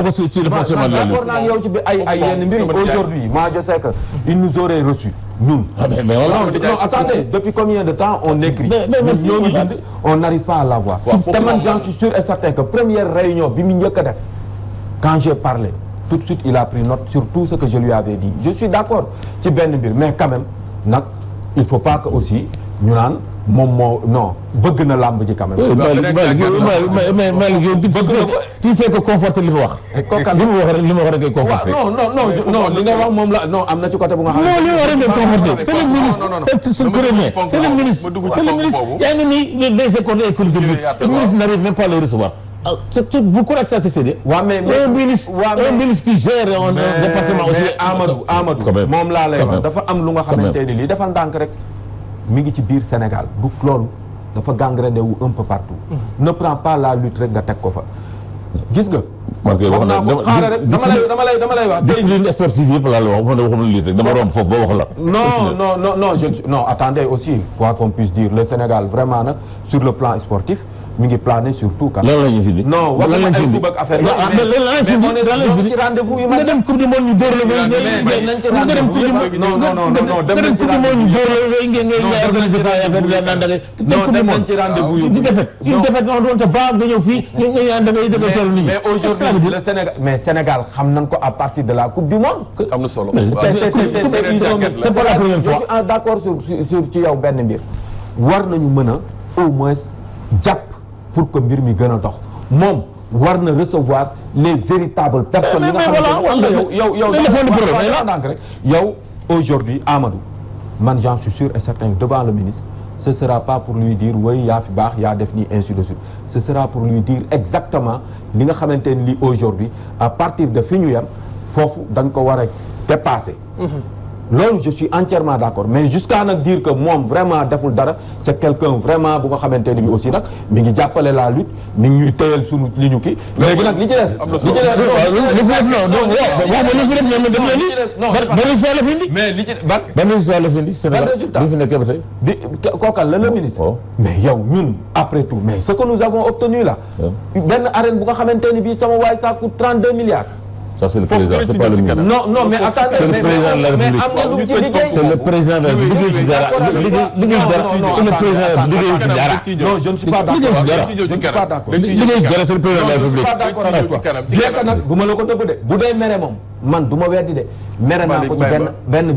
ko sur le fonctionnement de la lutte. d'accord naa yow ci ay yenn mbir aujourd'hui moi je sais que il nous aurait reçu ñun. mais non attendez depuis combien de temps on écrit. ñoo ngi bind on n'arrive pas à l'avoir. te man j'en suis sûr et certain que première réunion bi mu njëkk a def quand j'ai parlé tout de suite il a pris note sur tout ce que je lui avais dit je suis d'accord ci benn mbir mais quand même nag il faut pas que aussi ñu naan moom moo non bëgg na làmb ji quand même. mais tu sais que conforter li mu wax. li mu wax rek ngay conforter. non li nga wax moom la non am na ci côté bu nga xam ne. non li mu wax rek ngay conforter c'est le ministre c'est le ministre yaa ngi nii les écoles et écoles de lutte le ministre n'arrive même pas à les recevoir. Vous croyez que ça c'est sérieux? Un ministre qui gère un département aussi. Amadou moom laa lay wax dafa am lu nga xamante ni lii dafa ndànk rek mi ngi ci biir Sénégal du loolu dafa gangréné wu un peu partout. Ne prends pas la lutte rek nga teg ko fa gis nga. wax naa ko xaaral rek dama lay wax. discipline sportive yëpp laa la wax waxuma lutte rek dama romb foofu ba wax la. non attendez aussi quoi qu'on puisse dire le Sénégal vraiment nag sur le plan sportif. mi ngi plané surtout. lan la ñuy fi non wax nga ay kubak affaire yi ci rendez-vous yi nga dem coupe du monde ñu dóor la nga dem coupe du monde dem coupe du monde ñu dóor la ngay organiser sa affaire bi naan da ngay dem coupe du monde ci rendez-vous yi di defet une defet non doon ta baax nga ñëw fii nga da ngay dëggal teelu nit ñi mais aujourd'hui le Sénégal mais Sénégal xam nañ ko à partir de la coupe du monde am na solo c'est pas la première fois je suis d'accord sur ci yow benn mbir war nañu mën a au moins jàpp pour que mbir mi gën a dox moom war na recevoir les véritables personnes yi nga xam ne yow aujourd'hui Amadou man j'en suis sûr et certain devant le ministre ce sera pas pour lui dire oui yaa fi baax yaa def nii ainsi de suite ce sera pour lui dire exactement li nga xamante ne lii aujourd'hui à partir de fi ñu yem foofu dañ ko war a dépasser loolu je suis entièrement d'accord mais jusqu'à nag dire que moom vraiment deful dara c'est quelqu'un vraiment bu nga xamante ni bi aussi nag mi ngi jàppale la lutte mi ngi ñuy téyel sunu li ñu kii léegi nag li ci des mais li ci ban résultat la fi indi Sénégal bi fi nekkee ba tey di kookal la le ministre mais yow ñun après tout mais ce que nous avons obtenu là benn arène bu nga xamante ni bii sama waay ça coûte 32 milliards. Ça c'est le président, c'est pas le ministre. Non, mais attendez, c'est le président de la République. C'est le président de la République. C'est le président de la République. Non, je ne suis pas d'accord. Je ne suis pas d'accord. C'est le président de la République. Je ne suis pas d'accord avec toi. Bien que nag bu ma la ko dëbb de bu dee mere moom man du ma weddi de mere naa ko ci benn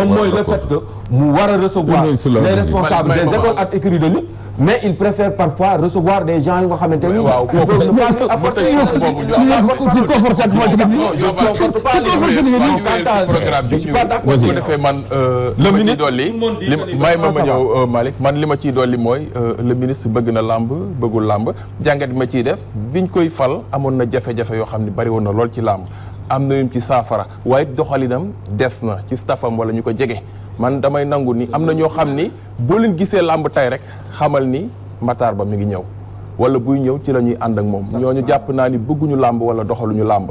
mooy le fait que mu war a recevoir les responsables des écoles ak écuries de lutte mais il préfère parfois recevoir des gens yu nga xamante ni. waaw foofu su ko defee man li ma ciy dolli may ma ñëw Malick man li ma ciy dolli mooy le ministre bëgg na làmb bëggul làmb jàngat bi ma ciy def biñ koy fal amoon na jafe-jafe yoo xam ne bari woon na lool ci làmb am na yum ci saafara waaye doxalinam des na ci staffam wala ñu ko jege man damay nangu ni am na ñoo xam ni boo leen gisee làmb tey rek xamal ni Matar Ba mi ngi ñëw wala buy ñëw ci la ñuy ànd ak moom ñooñu jàpp naa ni bëgguñu làmb wala doxaluñu làmb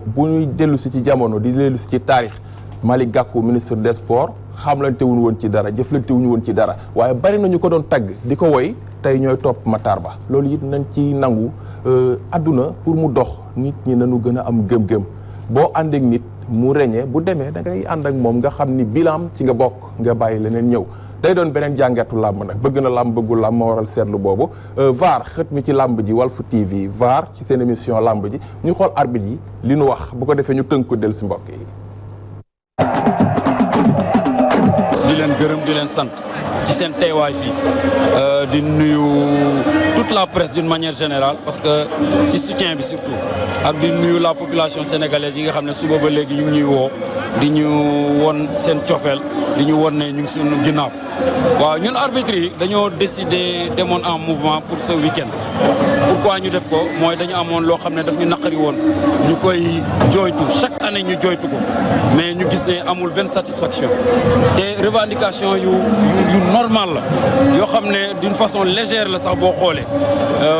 bu ñuy dellu si ci jamono di dellu si ci taarix Malick Gakou ministre des sports xamlante wuñu woon ci dara jëflante wuñu woon ci dara waaye bari nañu ko doon tagg di ko woy tey ñooy topp Matar Ba loolu it nañ ci nangu àdduna pour mu dox nit ñi nañu gën a am gëm-gëm boo ànd ak nit mu reñee bu demee da ngay ànd ak moom nga xam ni bilaam ci nga bokk nga bàyyi leneen ñëw day doon beneen jàngeetu làmb nag bëgg na làmb bëggul làmb moo waral seetlu boobu VAR xët mi ci làmb ji Walf TV VAR ci seen émission làmb ji ñu xool arbitre yi li nu wax bu ko defee ñu tënk ko del si mbokk yi. di leen gërëm di leen sant ci seen teewaay fii di nuyu toute la presse d'une manière générale parce que ci soutien bi surtout ak di nuyu la population sénégalaise yi nga xam ne suba ba léegi ñu ngi ñuy woo di ñu won seen cofeel di ñu won ne ñu ngi suñu ginnaaw waaw ñun arbitre yi dañoo décider demoon en mouvement pour ce week-end pourquoi ñu def ko mooy dañu amoon loo xam ne daf ñu naqari woon ñu koy jooytu chaque année ñu jooytu ko mais ñu gis ne amul benn satisfaction te revendication yu normal la yoo xam ne d'une façon légère la sax boo xoolee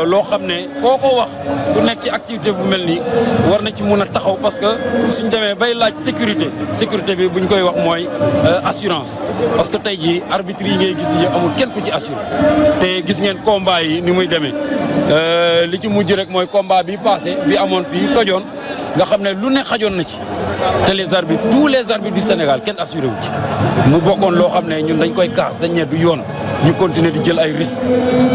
loo xam ne koo ko wax ku nekk ci activité bu mel nii war na ci mun a taxaw parce que suñ demee bay laaj sécurité bi bu ñu koy wax mooy assurance parce que tey jii arbitre yi ngay gis ni amul kenn ku ci assuré te gis ngeen combat yi ni muy demee li ci mujj rek mooy combat bi passé bi amoon fii tojoon nga xam ne lu ne xajoon na ci te les arbitres tous les arbitres du Sénégal kenn assuré wu ci mu bokkoon loo xam ne ñun dañ koy kaas dañ ne du yoon ñu continuer di jël ay risques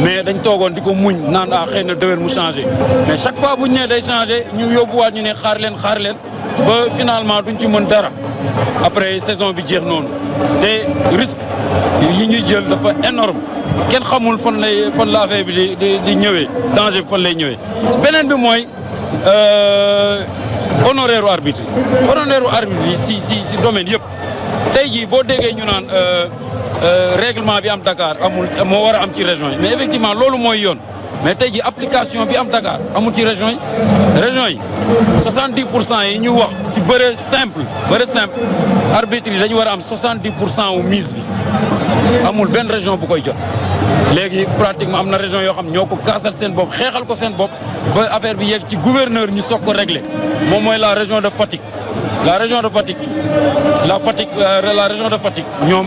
mais dañ toogoon di ko muñ naan xëy na déwén mu changé mais chaque fois bu ñu nee day changé ñu yóbbuwaat ñu ne xaar leen ba finalement duñ ci mën dara après saison bi jeex noonu te risque yi ñuy jël dafa énorme kenn xamul fan la affaire bi di ñëwee danger bi fan lay ñëwee beneen bi mooy honoraire u arbitre yi si domaine yëpp tey jii boo déggee ñu naan règlement bi am Dakar moo war a am ci région yi mais effectivement loolu mooy yoon mais tey jii application bi am Dakar amul ci région yi 70% yi ñu wax si bëre simple arbitre yi dañu war a am 70% wu mise bi amul benn région bu koy jot léegi pratiquement am na région yoo xam ñoo ko kaasal seen bopp xeexal ko seen bopp ba affaire bi yegg ci gouverneur ñu soog ko régler moom mooy la région de Fatick la région de Fatick ñoom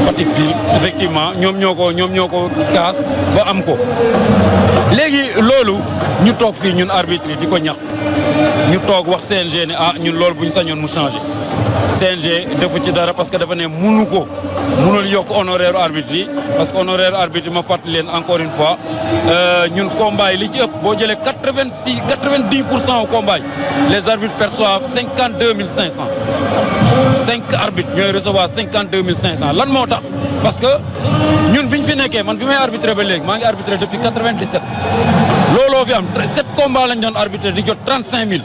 Fatick ville effectivement ñoom ñoo ko kaas ba am ko léegi loolu ñu toog fii ñun arbitre yi di ko ñax ñu toog wax CNG ne ñun loolu bu ñu sañoon mu changé CNG defu ci dara parce que dafa ne munul yokk honoraire arbitre yi parce que honoraire arbitre yi ma fàttali leen encore une fois ñun combat yi li ci ëpp boo jëlee 90% au combat yi les arbitres perçoivent 52 500 5 arbitres ñooy recevoir 52 500 lan moo tax parce que ñun biñ fi nekkee man bi may arbitré ba léegi maa ngi arbitré depuis 97 looloo fi am 7 combats lañ doon arbitré di jot 35 000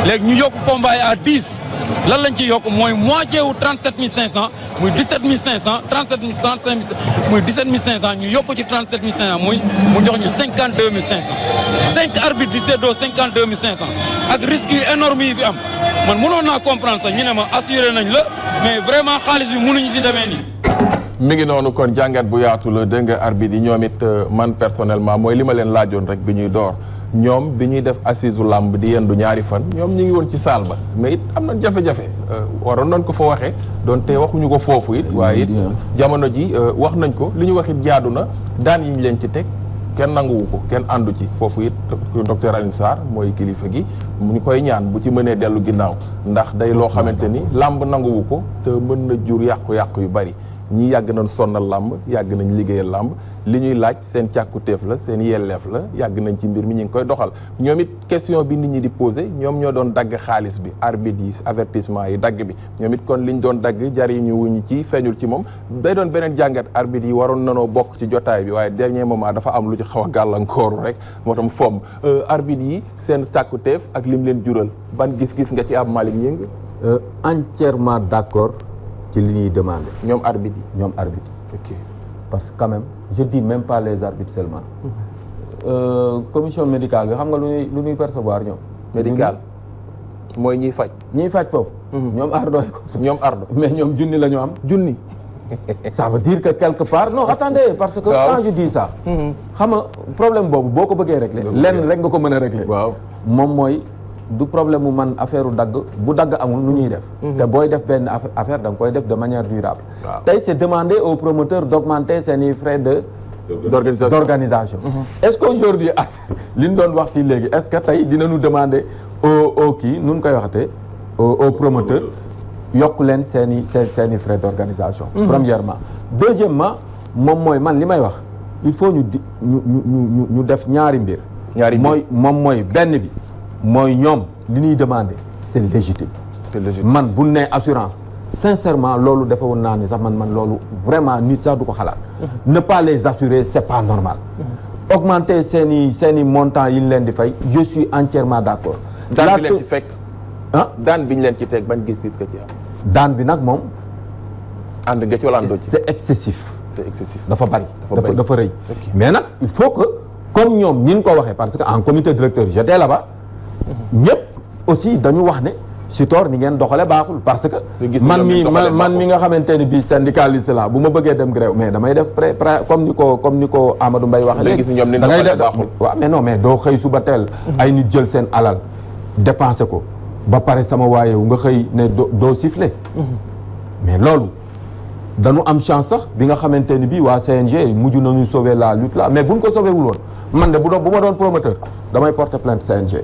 léegi ñu yokk combat yi à 10 lan lañ ci yokk mooy moitié wu 37 500 muy 17 500 37 35 muy 17 500 ñu yokk ci 37 500 mu jox ñu 52 500 5 arbitres di séddoo 52 500 ak risques yu énormes yi fi am man mënoon naa comprendre sax ñu ne ma assuré nañ la mais vraiment xaalis bi mënuñu si demee nii. mi ngi noonu kon jàngat bu yaatu la dégg nga arbitre yi ñoom it man personnellement mooy li ma leen laajoon rek bi ñuy door ñoom bi ñuy def assise u làmb di yendu ñaari fan ñoom ñu ngi woon ci salle ba mais it am na jafe-jafe waroon nañ ko fa waxee donte waxuñu ko foofu it waaye it jamono ji wax nañ ko li ñu wax it jaadu na daan yi ñu leen ci teg kenn nanguwu ko kenn àndu ci foofu it docteur Alioune Sarr mooy kilifa gi mu ñu koy ñaan bu ci mënee dellu ginnaaw ndax day loo xamante ni làmb nanguwu ko te mën na jur yàqu-yàqu yu bari ñi yàgg nañ sonnal làmb yàgg nañ liggéeyal làmb li ñuy laaj seen càkkutéef la seen yelleef la yàgg nañ ci mbir mi ñu ngi koy doxal ñoom it question bi nit ñi di posé ñoom ñoo doon dagg xaalis bi arbitre yi avertissement yi dagg bi ñoom it kon liñ doon dagg jariñu wuñu ci feeñul ci moom day doon beneen jàngat arbitre yi waroon nanoo bokk ci jotaay bi waaye dernier moment dafa am lu ci xaw a gàllankooru rek moo tam fomm arbitre yi seen càkkutéef ak lim leen jural ban gis-gis nga ci am Malick Gningue entièrement d'accord ci li ñuy demandé ñoom arbitre yi ok parce que quand même je dis même pas les arbitres seulement commission médicale bi xam nga lu ñuy percevoir ñoom médical mooy ñiy faj. ñiy faj foofu. ñoom ardo ñoom ardo mais ñoom junni la ñu am. junni. ça veut dire que quelque part non attendez parce que quand je dis ça. xam nga problème boobu boo ko bëggee régler. lenn rek nga ko mën a régler. waaw moom mooy du problème mu man affaire dagg bu dagg amul nu ñuy def. te booy def benn affaire da nga koy def de manière durable. tey c'est demander aux promoteurs d'augmenter seeni frais d'organisation. Est-ce qu'aujourd'hui li ñu doon wax fii léegi est-ce que tey dinañu demander au kii nu ñu koy waxatee aux promoteurs yokk leen seeni frais d'organisation. Premièrement. Deuxièmement moom mooy man li may wax il faut ñu def ñaari mbir. moom mooy benn bi mooy ñoom li ñuy demander c'est légitime. man bu ne assurance. Sincèrement loolu dafa woon naa ni sax man loolu vraiment nit sax du ko xalaat. Ne pas les assurer c'est pas normal. Augmenter seeni montant yi ñu leen di fay je suis entièrement d'accord. daan bi leen ci fekk. daan bi ñu leen ci teg bañ gis-gis nga ci am. daan bi nag moom. ànd nga ci wala àndoo ci. c'est excessif. c'est excessif dafa bari. dafa rëy. mais nag il faut que comme ñoom ni ñu ko waxee parce que en comité directeur j'étais là-bas. ñëpp aussi dañu wax ne. Sitor ni ngeen doxale baaxul parce que man mi nga xamante ni bii syndicaliste la bu ma bëggee dem grève mais damay def comme ni ko Amadou Mbaye waxee léegi da ngay def waaw mais non mais doo xëy suba teel ay nit jël seen alal dépensé ko ba pare sama waayewu nga xëy ne doo siffler mais loolu dañu am chance sax bi nga xamante ni bii waa CNG mujj nañu sauver la lutte là mais buñ ko sauver wul woon man de bu ma doon promoteur damay porter plainte CNG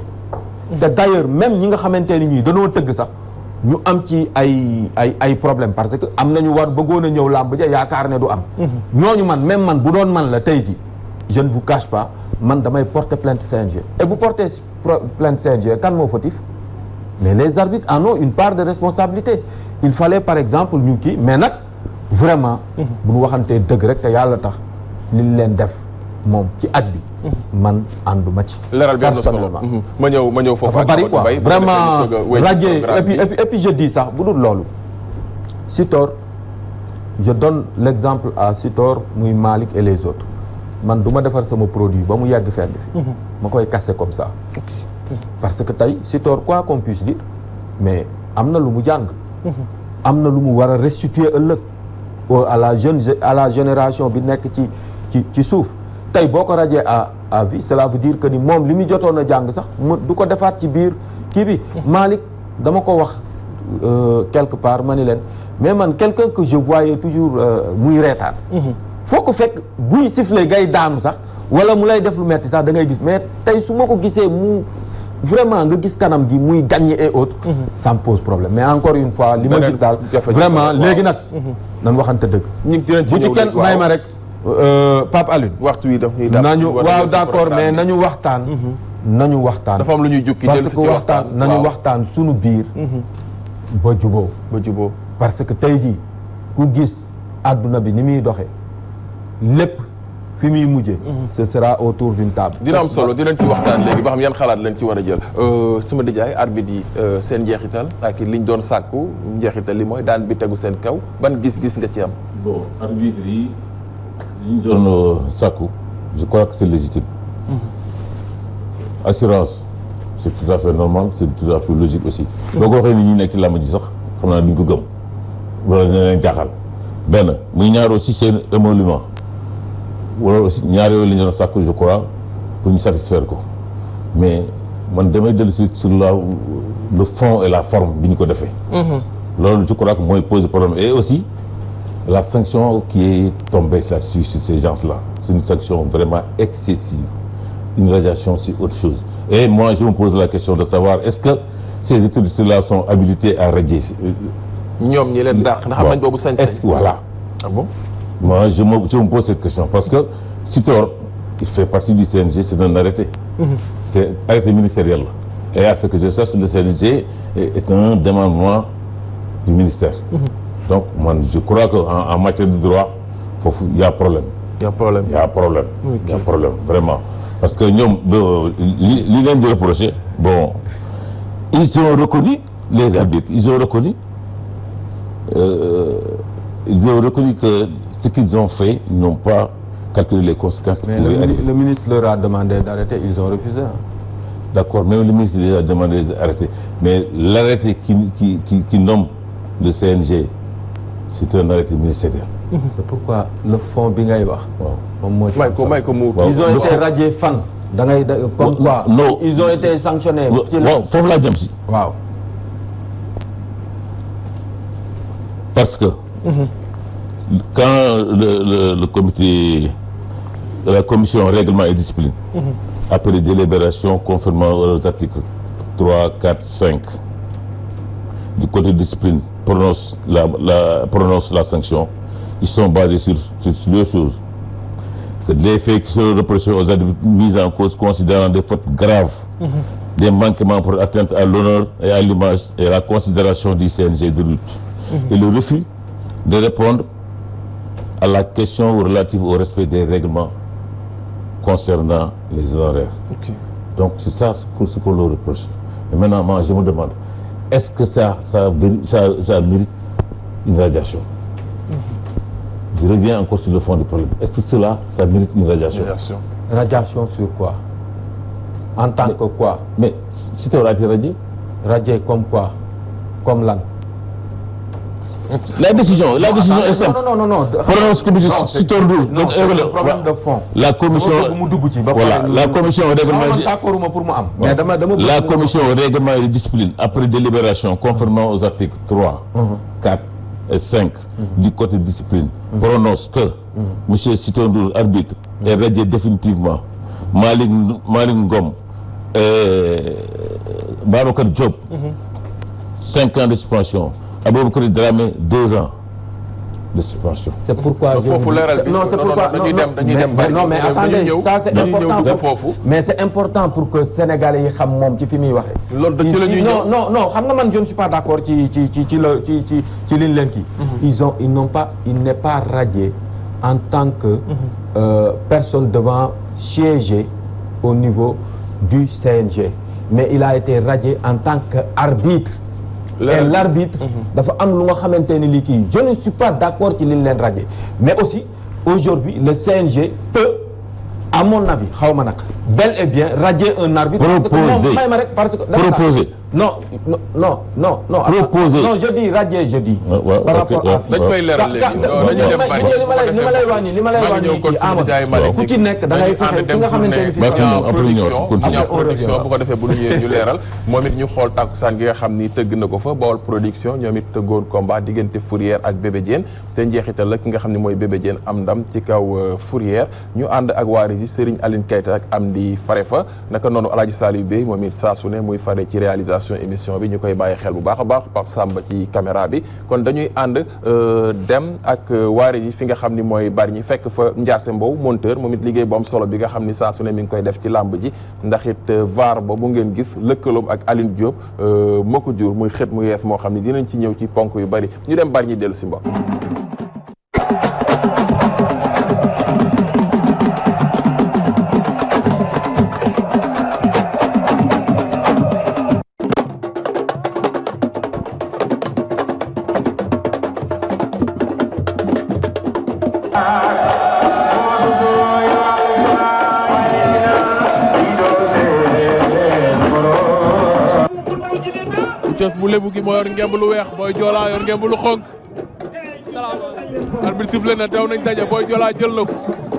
te d'ailleurs même ñi nga xamante ni ñii dañoo tëgg sax ñu am ci ay problème parce que am nañu war bëggoon a ñëw làmb ja yaakaar ne du am. ñooñu même man bu doon man la tey ji je ne vous cache pas man damay porter plainte CNG et bu porter plainte CNG kan moo fautif mais les arbitres en ont une part de responsabilité il fallait par exemple ñu kii mais nag vraiment. bu ñu waxantee dëgg rek te yàlla tax liñ leen def moom ci at bi. man ànduma ci. leeral bi am na solo ma ñëw foofu ak bari quoi vraiment radier et puis je dis sax bu dul loolu Sitor je donne l'exemple à Sitor muy Malick et les autres man du ma defar sama produit ba mu yàgg fenn fi ma koy casser comme ça parce que tey Sitor quoi qu'on puisse dire mais am na lu mu jàng am na lu mu war a restituer ëllëg à la génération bi nekk ci suuf tey boo ko radier à vie cela veut dire que ni moom li muy jotoon a jàng sax du ko defaat ci biir kii bi Malick dama ko wax quelque part ma ni leen mais man quelqu'un que je voyais toujours muy reetaan foo ko fekk buy siffler ngay daanu sax wala mu lay def lu metti sax da ngay gis mais tey su ma ko gisee mu vraiment nga gis kanam gi muy gagner et autres ça me pose problème mais encore une fois li ma gis daal vraiment léegi nag nan waxante dëgg bu ci kenn may ma rek Pape Alioune waxtu wi daf ñuy nañu waaw d'accord mais nañu waxtaan nañu waxtaan dafa am lu ñuy jukki parce que waxtaan nañu waxtaan sunu biir ba juboo parce que tey jii ku gis adduna bi ni muy doxee lépp fi muy mujjee ce sera autour d'une table dina am solo dinañ ci waxtaan léegi ba xam yan xalaat lañ ci war a jël sama dijaay arbitre yi seen njeexital ak liñ doon sàkku njeexital li mooy daan bi tegu seen kaw ban gis-gis nga ci am bon arbitre yi li ñu doon sàkku je crois que c'est légitime assurance c'est tout à fait normal c'est tout à fait logique aussi boo ko waxee ni ñi nekk ci làmb ji sax xam naa duñ ko gëm wala dina leen jaaxal benn muy ñaar aussi seen émolument wala aussi ñaar yooyu la ñu doon sàkku je crois pour ñu satisfaire ko mais man damay dellu si sur le fond et la forme bi ñu ko defee loolu je crois que mooy poser problème et aussi la sanction qui est tombée là-dessus sur ces gens-là c'est une sanction vraiment excessive une radiation c'est autre chose et moi je me pose la question de savoir est-ce que ces autorités-là sont habilitées à radier ñoom ñi leen dàq ndax am nañ boobu sañ-sañ voilà ah bon moi je me pose cette question parce que Sitor il fait partie du CNG c'est un arrêté c'est arrêté ministériel la et à ce que je sache le CNG est un démembrement du ministère donc man je crois que en matière de droit foofu il y a problème vraiment parce que ñoom li leen di reprocher bon ils ont reconnu les arbitres ils ont reconnu que ce qu'ils ont fait ils n'ont pas calculé les conséquences qui pouvaient arriver. Le ministre leur a demandé d'arrêter ils ont refusé D'accord, même le ministre a demandé les arrêtés. Mais l'arrêté qui nomme le CNG, c'est un arrêté ministériel. C'est pourquoi le fond bi ngay wax. waaw ils ont été radiés fan. Comme quoi. Non, ils ont été sanctionnés. waaw foofu laa jëm si. waaw. Parce que quand le comité de la commission règlement et discipline, après délibération conformément aux articles 3, 4, 5 du code de discipline prononce la sanction, ils sont basés sur deux choses. Que les faits qui sont reprochés aux adultes mis en cause considérant des fautes graves, des manquements pour atteinte à l'honneur et à l'image et à la considération du CNG de lutte. Et le refus de répondre à la question relative au respect des règlements concernant les honoraires. Donc c'est ça ce qu'on leur reproche. Et maintenant, moi, je me demande, est-ce que ça mérite une radiation? Je reviens encore sur le fond du problème. Est-ce que ça mérite une radiation? Radiation sur quoi? En tant que quoi? Mais si tu aurais été radié? Radié comme quoi? Comme l'an? La décision est simple. Non. Prononce commission si ton doux. Non, c'est le problème de fond. La commission. Voilà, la commission règlement. La commission règlement et discipline après délibération conformément aux articles 3, 4 et 5 du code de discipline prononce que monsieur Sitondour arbitre est radié définitivement. Malick Ngom et Babacar Diop 5 ans de suspension. Aboubakar Dramé 2 ans de suspension. C'est pourquoi mais attendez, ça c'est important. Mais c'est important pour que Sénégalais yi xam moom ci fi muy waxee. Non, xam nga man je ne suis pas d'accord ci liñ leen kii. Il n'est pas radié en tant que personne devant siéger au niveau du CNG, mais il a été radié en tant qu'arbitre. Et l'arbitre dafa am lu nga xamante ni lii kii je ne suis pas d'accord ci liñ leen radié, mais aussi aujourd'hui le CNG peut, à mon avis xaw ma nag, bel et bien radier un arbitre. Proposer. Non. Proposer. Non, je dis radier, je dis. Par rapport à dañ koy leeral léegi dañuy dem bari li ma lay wax nii kii Amadou ku ci nekk da ngay fexe ki nga xamante ni production bu ko defee bu ñu ñëwee ñu leeral moom it ñu xool tàkkusaan gi nga xam ni tëgg na ko fa Bawol production ñoom it tëggoon combat diggante Fourrière ak Bébé Diène te njeexital la ki nga xam ne mooy Bébé Diène am ndam ci kaw Fourrière ñu ànd ak waa Régie Serigne Aline Keita ak Amdi Farefa naka noonu Alaaji Saliou Bey moom it saa su ne muy fare ci réalisation émission bi ñu koy bàyyi xel bu baax a baax Pape Samba ci caméra bi kon dañuy ànd dem ak waare yi fi nga xam ni mooy bari ñi fekk fa Ndiasse Mbow monteur moom it liggéey bu am solo bi nga xam ni saa su ne mi ngi koy def ci làmb ji ndax it VAR boobu ngeen gis lëkkaloom ak Aline Diop moo ko jur muy xët mu yees moo xam ni dinañ ci ñëw ci ponk yu bari ñu dem bari ñi dellu si mbokk bu lébu gi moo yor ngemb lu weex Boy Diola yor ngemb lu xonk arbitre sifflé na daw nañ daje Boy Diola jël na ko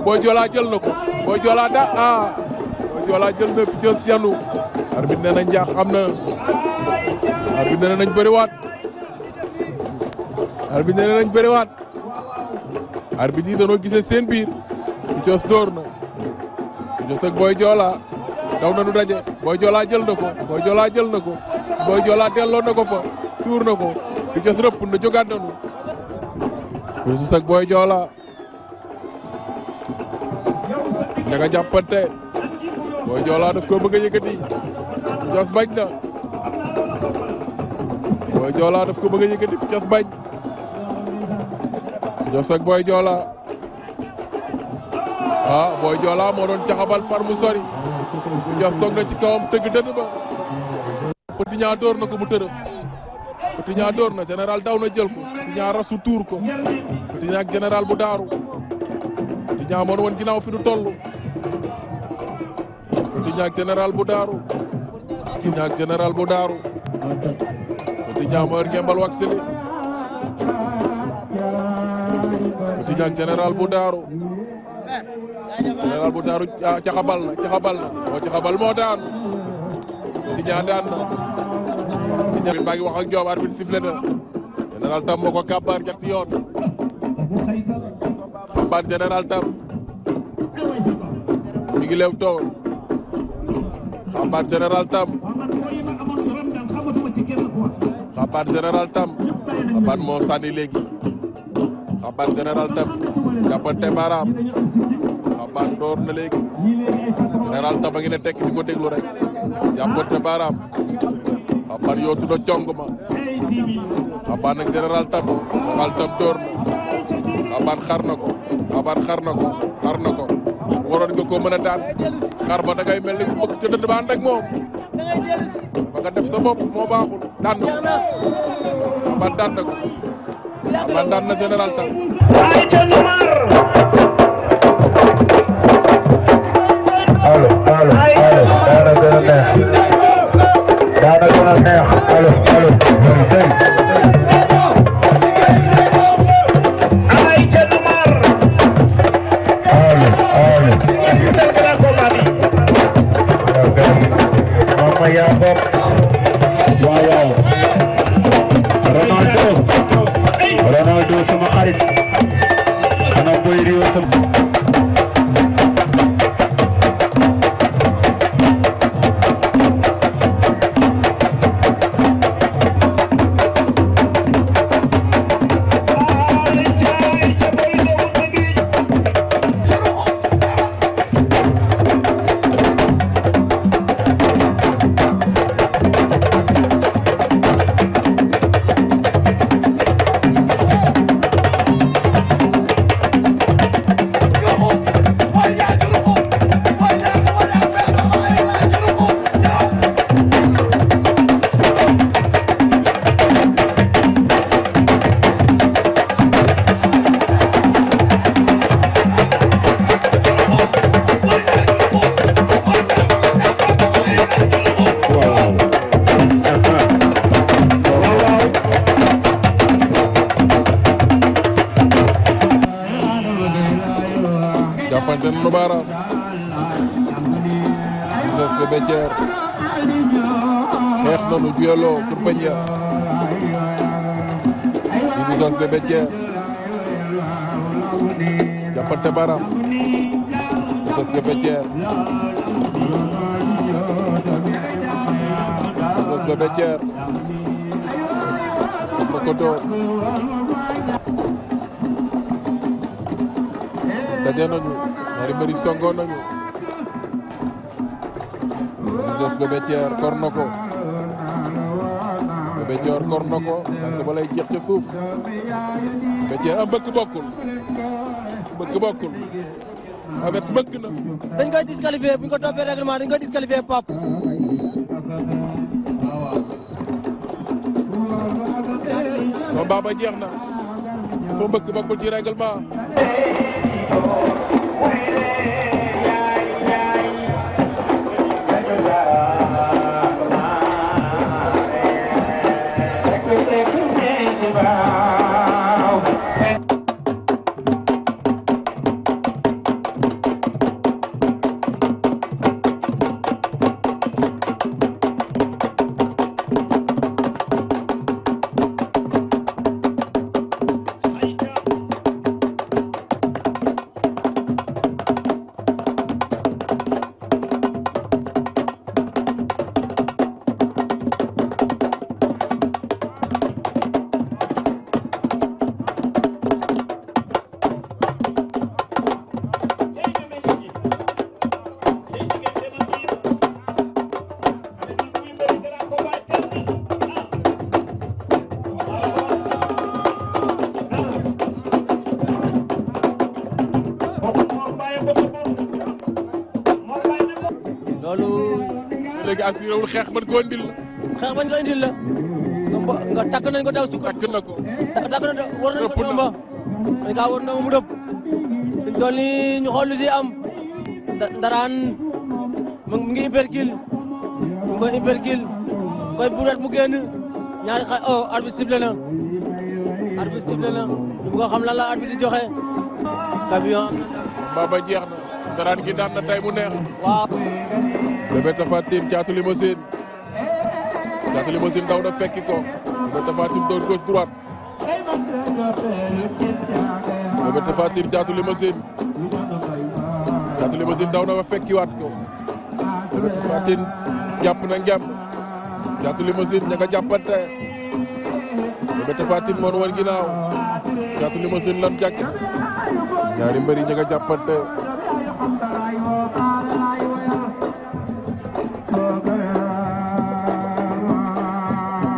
Boy Diola jël na ko Boy Diola Boy Diola jël na Picos yanu arbitre nee na njaax am na arbitre nee nañ bëriwaat arbitre nee nañ bëriwaat arbitre yi dañoo gisee seen biir Picos door na Picos ak Boy Diola daw nañu daje Boy Diola jël na ko Boy Diola jël na ko Boy Diola delloo na ko fa tuur na ko Picos rëpp na jógaat nañu Picos ak Boy Diola ña nga jàppante Boy Diola daf ko bëgg a yëkkati Picos bañ na Boy Diola daf ko bëgg a yëkkati Picos bañ Picos ak Boy Diola Boy Diola moo doon jaxabal far mu sori Picos toog na ci kawam tëgg dënn ba Petit Niang door na ko mu tërëf Petit Niang door na général daw na jël ko Petit Niang rasu tuur ko Petit Niang ak général bu daaru Petit Niang moo woon ginnaaw fi du toll Petit Niang ak général bu daaru Petit Niang général bu daaru Petit Niang moo yor ngembal wax sili Petit Niang général bu daaru caxabal na moo caxabal moo daan Petit Niang daan na Petit Niang maa ngi wax ak ñoom arbitre sifflé na général tam moo ko kàbbaar ñetti yoon xambaat général tam mi ngi leew tool xambaat général tam xambaat moo sànni léegi xambaat général tam jàppante baaraam xambaat door na léegi général tam a ngi ne tekk di ko déglu rek jàppante baaraam xambaat yootu na cong ma xambaat nag général tam door na xambaat xar na ko waroon nga ko mën a daan xar ba da ngay mel ni ku bëgg ca dënd ba ànd ak moom ba nga def sa bopp moo baaxul daan na ko xambaat daan na ko xambaat daan na général tam allo daana gën a neex allo mama yaa bopp waaw Ronaldo sama xarit ana boy Rio sama jàppante nañu baaraam Zoss Bébé Thier xeex nañu juyaloo pour bañ a Zoss Bébé Thier jàppante baaraam Zoss Bébé Thier Zoss Bébé Thier na ko door daje nañu ñaari mbëri songo nañu Zoss Bébé Thier kor na ko Bébé Thier kor na ko tànk ba lay jeex ca suuf Bébé Thier am mbëkk bokkul avec mbëkk na dañ koy disqualifié bu ñu ko toppee règlement dañ koy disqualifié Pape combat ba jeex na foo mbëkk bokkul ci règlement léegi assuré wul xeex bañ ko indil la. xeex bañ ko indil la. nga takk nañ ko daw sukk. takk na ko. takk na war nañ ko domba. dañ kaa war na mu dëpp. fi ñu toll nii ñu xool lu si am. ndaraan mu ngi hypercule. ñu koy hypercule koy buret mu génn ñaari xay arbitre sifflé na ñu bëgg a xam lan la arbitre di joxe camion Baba jeex na daraan gi daan na tey mu neex waaw Bébé Tapha Tine Thiatou Limousine daw na fekki ko Bébé Tapha Tine doon gauche droite Bébé Tapha Tine Thiatou Limousine daw na fa fekkiwaat ko Bébé Tapha Tine jàpp na ngem Thiatou Limousine ña nga jàppante Bébé Tapha Tine moon woon ginnaaw Thiatou Limousine lan jàkk ñaari mbëri ña nga jàppante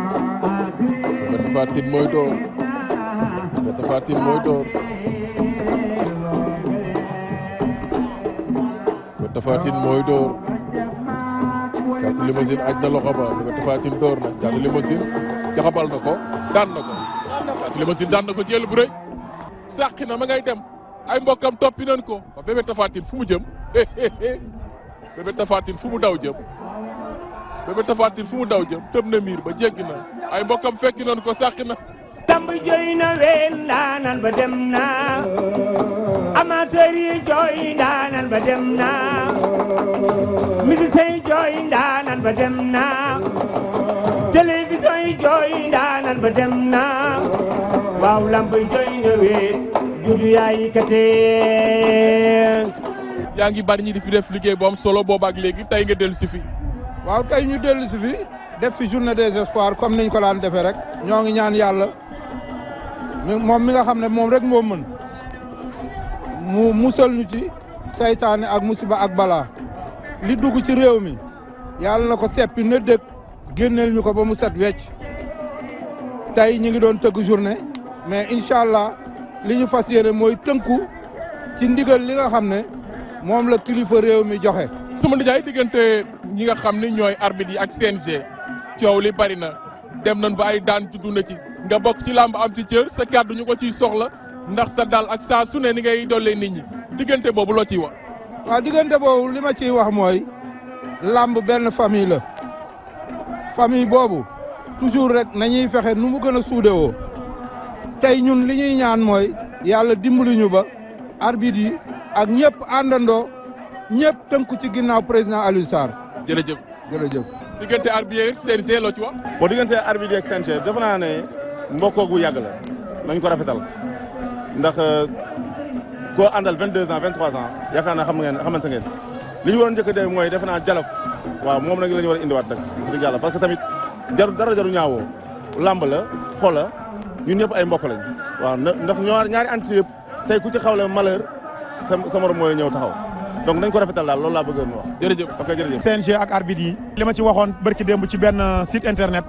Bébé Tapha Tine mooy door Bébé Tapha Tine mooy door Bébé Tapha Tine mooy door Thiatou Limousine aj na loxo ba Bébé Tapha Tine door na Thiatou Limousine jaxabal na ko daan na ko Thiatou Limousine daan na ko jël bu rëy sàqi na ma ngay dem ay mbokkam toppi nañ ko ba Bébé Tapha Tine fu mu jëm Bébé Tapha Tine fu mu daw jëm Bébé Tapha Tine fu mu daw jëm tëb na miir ba jéggi na ay mbokkam fekki nañ ko sàqi na lamb jooy na weel ndaanaan ba dem na amateur yi jooy ndaanaan ba dem na musiciens yi jooy ndaanaan ba dem na télévision yi jooy ndaanaan ba dem na waaw lamb jooy na weel judu yaay kate yaa ngi bari ñi di fi def liggéey bu am solo boobaak léegi tey nga dellu si fi waaw tey ñu dellu si fi def fi journée des espoirs comme niñ ko daan defee rek ñoo ngi ñaan yàlla moom mi nga xam ne moom rek moo mën mu musal ñu ci saytaane ak musiba ak balaa li dugg ci réew mi yàlla na ko seppi na dëkk génneel ñu ko ba mu set wecc tey ñu ngi doon tëgg journée mais incha allah li ñu fas yéene mooy tënku ci ndigal li nga xam ne moom la kilifa réew mi joxe. sama nijaay diggante ñi nga xam ni ñooy arbitre yi ak CNG coow li bari na dem nañ ba ay daan juddu na ci nga bokk ci làmb am ci cër sa kàddu ñu ko ciy soxla ndax sa dal ak saa su ne ni ngay dollee nit ñi diggante boobu loo ciy wax. waaw diggante boobu li ma ciy wax mooy làmb benn famille la famille boobu toujours rek nañuy fexe nu mu gën a suudewoo tey ñun li ñuy ñaan mooy yàlla dimbali ñu ba arbitre yi ak ñëpp àndandoo ñëpp tënku ci ginnaaw président Alioune Sarr. jërëjëf jërëjëf. diggante arbitre ak CNG loo ci wax. bon diggante arbitre ak CNG defe naa ne mbokkoo gu yàgg la nañ ko rafetal ndax koo àndal 22 ans 23 ans yaakaar naa xamante ngeen li ñu waroon njëkk a def mooy defe naa dialogue waaw moom nag la ñu war a indiwaat nag wax dëgg yàlla parce que tamit dara jaru ñaawoo làmb la fo la ñun ñëpp ay mbokk lañ waaw ndax ñaari entité yëpp tey ku ci xawle malheur sa morom mooy ñëw taxaw donc nañ ko rafetal daal loolu laa bëggoon wax. jërëjëf ok jërëjëf. CNG ak arbitre yi li ma ci waxoon barki démb ci benn site internet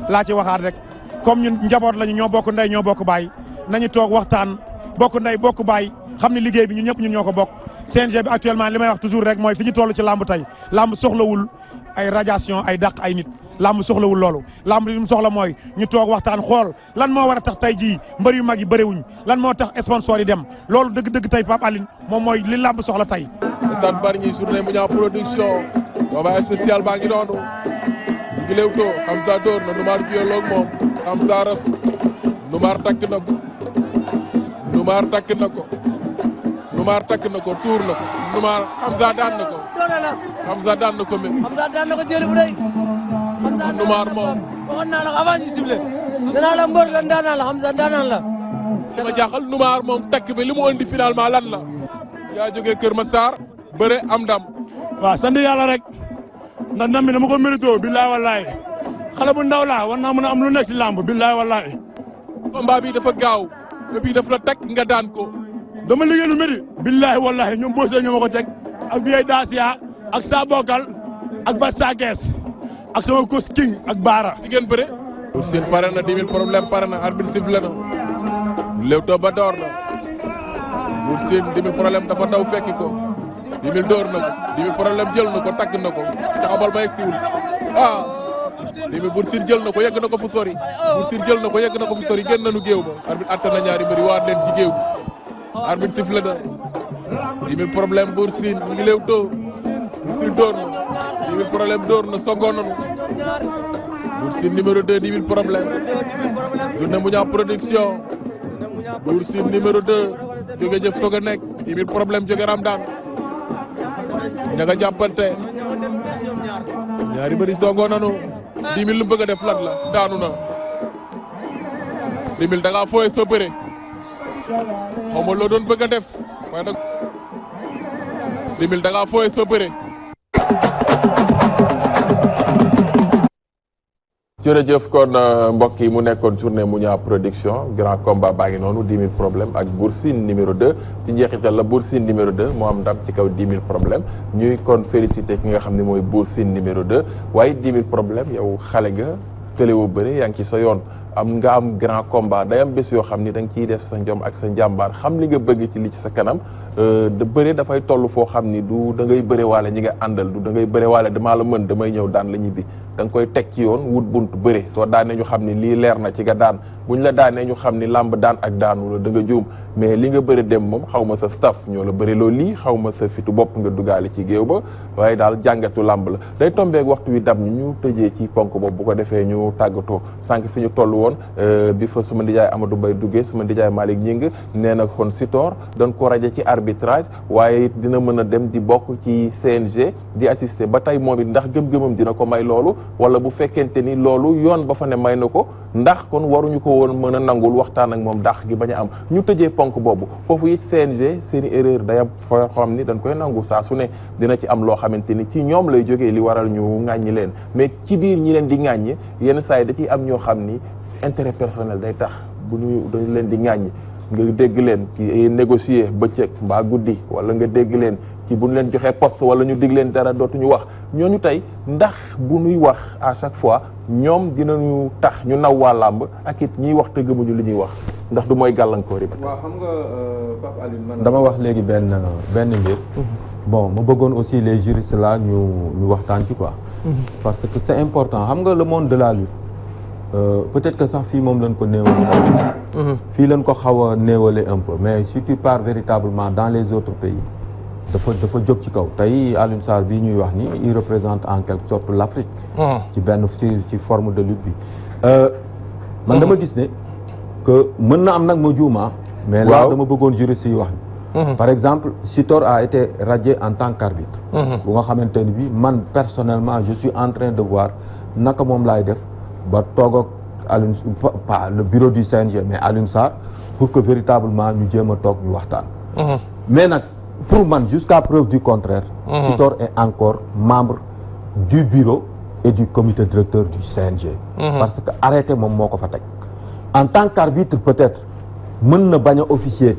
laa ci waxaat rek comme ñun njaboot lañu ñoo bokk ndey ñoo bokk baay nañu toog waxtaan bokk ndey bokk baay xam ne liggéey bi ñun ñëpp ñun ñoo ko bokk. CNG bi actuellement li may wax toujours rek mooy fi ñu toll ci làmb tey làmb soxlawul ay radiation ay dàq ay nit làmb soxlawul loolu làmb li mu soxla mooy ñu toog waxtaan xool lan moo war a tax tey jii mbër yu mag yi bëriwuñ lan moo tax sponsor yi dem loolu dëgg-dëgg tey Pape Aline moom mooy li làmb soxla tey. stade Bargny journée bu ñaa production combat spécial baa ngi noonu ñu ngi Leewtoo Hamza door na Numar bioloog moom Hamza rasu Numar takk na ko Numar takk na ko Numar takk na ko tuur na ko Numar Hamza daan na ko Hamza daan na ko mais Hamza daan na ko jëli bu rëy Numar moom waxoon naa la ko avant ñu sifflé nee naa la mbër la ndaanaan la Hamza ndaanaan la li ma jaaxal Numar moom takk bi li mu andi finalement lan la yaa jógee Kër Massar bëre am ndam. waaw sant yàlla rek ndax ndam bi dama ko mérito billaay wallaay xale bu ndaw laa war naa mën a am lu nekk si làmb billaay wallaay. combat bi dafa gaaw et puis daf la takk nga daan ko. dama liggéey lu métti. billaay wallaay ñoom Bose ñoo ma ko teg ak Vieux Dacia ak Sa Bokal ak Bassa Kees ak sama coach King ak Baara. di ngeen bëre. Bour Sine pare na 10 000 problème pare na arbitre sifflé na Leewtoo ba door na Bour Sine 10 000 problème dafa daw fekki ko 10 000 door na ko 10 000 problème jël na ko tagg na ko taxawal ba yegg siwul 10 000 Bour Sine jël na ko yegg na ko fu sori Bour Sine jël na ko yegg na ko fu sori génn nañu géew ba arbitre atte na ñaari mbëri waat leen ci géew bi arbitre sifflé na 10 000 problème Bour Sine ñu ngi Leewtoo Bour Sine door na 10 000 problème door na songoon nañu Bour Sine numéro 2 10 000 problème journée mu ñaa production Bour Sine numéro 2 jóge jëf soog a nekk 10 000 problème jóge Ramdan ña nga jàppante ñaari bëri songoon nañu 10 000 lu bëgg a def lan la daanu na 10 000 da ngaa fooye sa bëre xaw ma loo doon bëgg a def waaye nag 10 000 da ngaa fooye sa bëre. jërëjëf kon mbokk yi mu nekkoon journée Mouniang production grand combat baa ngi noonu 10 000 problème ak Bour Sine numéro 2 ci njeexital la Bour Sine numéro 2 moo am ndam ci kaw 10 000 problème ñuy kon félicité ki nga xam ne mooy Bour Sine numéro 2 waaye 10 000 problème yow xale nga tëlewoo bëre yaa ngi ci sa yoon am nga am grand combat day am bés yoo xam ni da nga ciy def sa njom ak sa njàmbaar xam li nga bëgg ci li ci sa kanam da bëre dafay toll foo xam ni du da ngay bëre waale ñi nga àndal du da ngay bëre waale damaa la mën damay ñëw daan la ñibbi da nga koy teg ci yoon wut bunt bëre soo daanee ñu xam ni lii leer na ci nga daan buñ la daanee ñu xam ni làmb daan ak daanu la da nga juum mais li nga bëre dem moom xaw ma sa staff ñoo la bëre loolu lii xaw ma sa fitu bopp nga dugaale ci géew ba waaye daal jàngatu làmb la day tombeek waxtu wi dam ñu tëjee ci ponk boobu bu ko defee ñu tàggatoo sànq fi ñu toll woon bi fa suma ndijaay Amadou Mbaye duggee suma ndijaay Malick Ñing nee na kon Sitor doon ko raje ci arbitrage waaye it dina mën a dem di bokk ci CNG di assister ba tey moom it ndax gëm-gëmam dina ko may loolu wala bu fekkente ni loolu yoon ba fa ne may na ko ndax kon waruñu ko woon mën a nangul waxtaan ak moom dàq gi bañ a am ñu tëjee ponk boobu foofu it CNG seeni erreur day am foo xam ni dañ koy nangu saa su ne dina ci am loo xamante ni ci ñoom lay jógee li waral ñu ŋàññi leen mais ci biir ñi leen di ŋàññi yenn saa yi da ciy am ñoo xam ni intérêt personnel day tax bu ñu dañ leen di ŋàññi nga dégg leen ci négocier bëccëg mbaa guddi wala nga dégg leen ci bu ñu leen joxee poste wala ñu dig leen dara dootuñu wax ñooñu tey ndax bu ñuy wax à chaque fois ñoom dinañu tax ñu naw waa làmb ak it ñiy wax te gëmuñu li ñuy wax ndax du mooy gàllankoor yi ba. waaw xam nga Pape Alioune man dama wax léegi benn mbir. bon ma bëggoon aussi les juristes là ñu waxtaan ci quoi. parce que c'est important xam nga le monde de la lutte. peut-être que sax fii moom lañ ko néewale fii lañ ko xaw a néewale un peu mais si tu pars véritablement dans les autres pays dafa jóg ci kaw tey Alioune Sarr bii ñuy wax ni il représente en quelque sorte l'Afrique ci benn ci forme de lutte bi man dama gis ne que mën na am nag ma juuma mais là dama bëggoon juriste yi wax ni par exemple Sitor a été radié en tant qu'arbitre bu nga xamante ni bi man personnellement je suis en train de voir naka moom laay def ba toog ak Alioune pas le bureau du CNG mais Alioune Sarr pour que véritablement ñu jéem a toog ñu waxtaan mais nag pour man jusqu'à preuve du contraire Sitor est encore membre du bureau et du comité directeur du CNG parce que arrêté moom moo ko fa teg en tant qu'arbitre peut-être mën na bañ a officier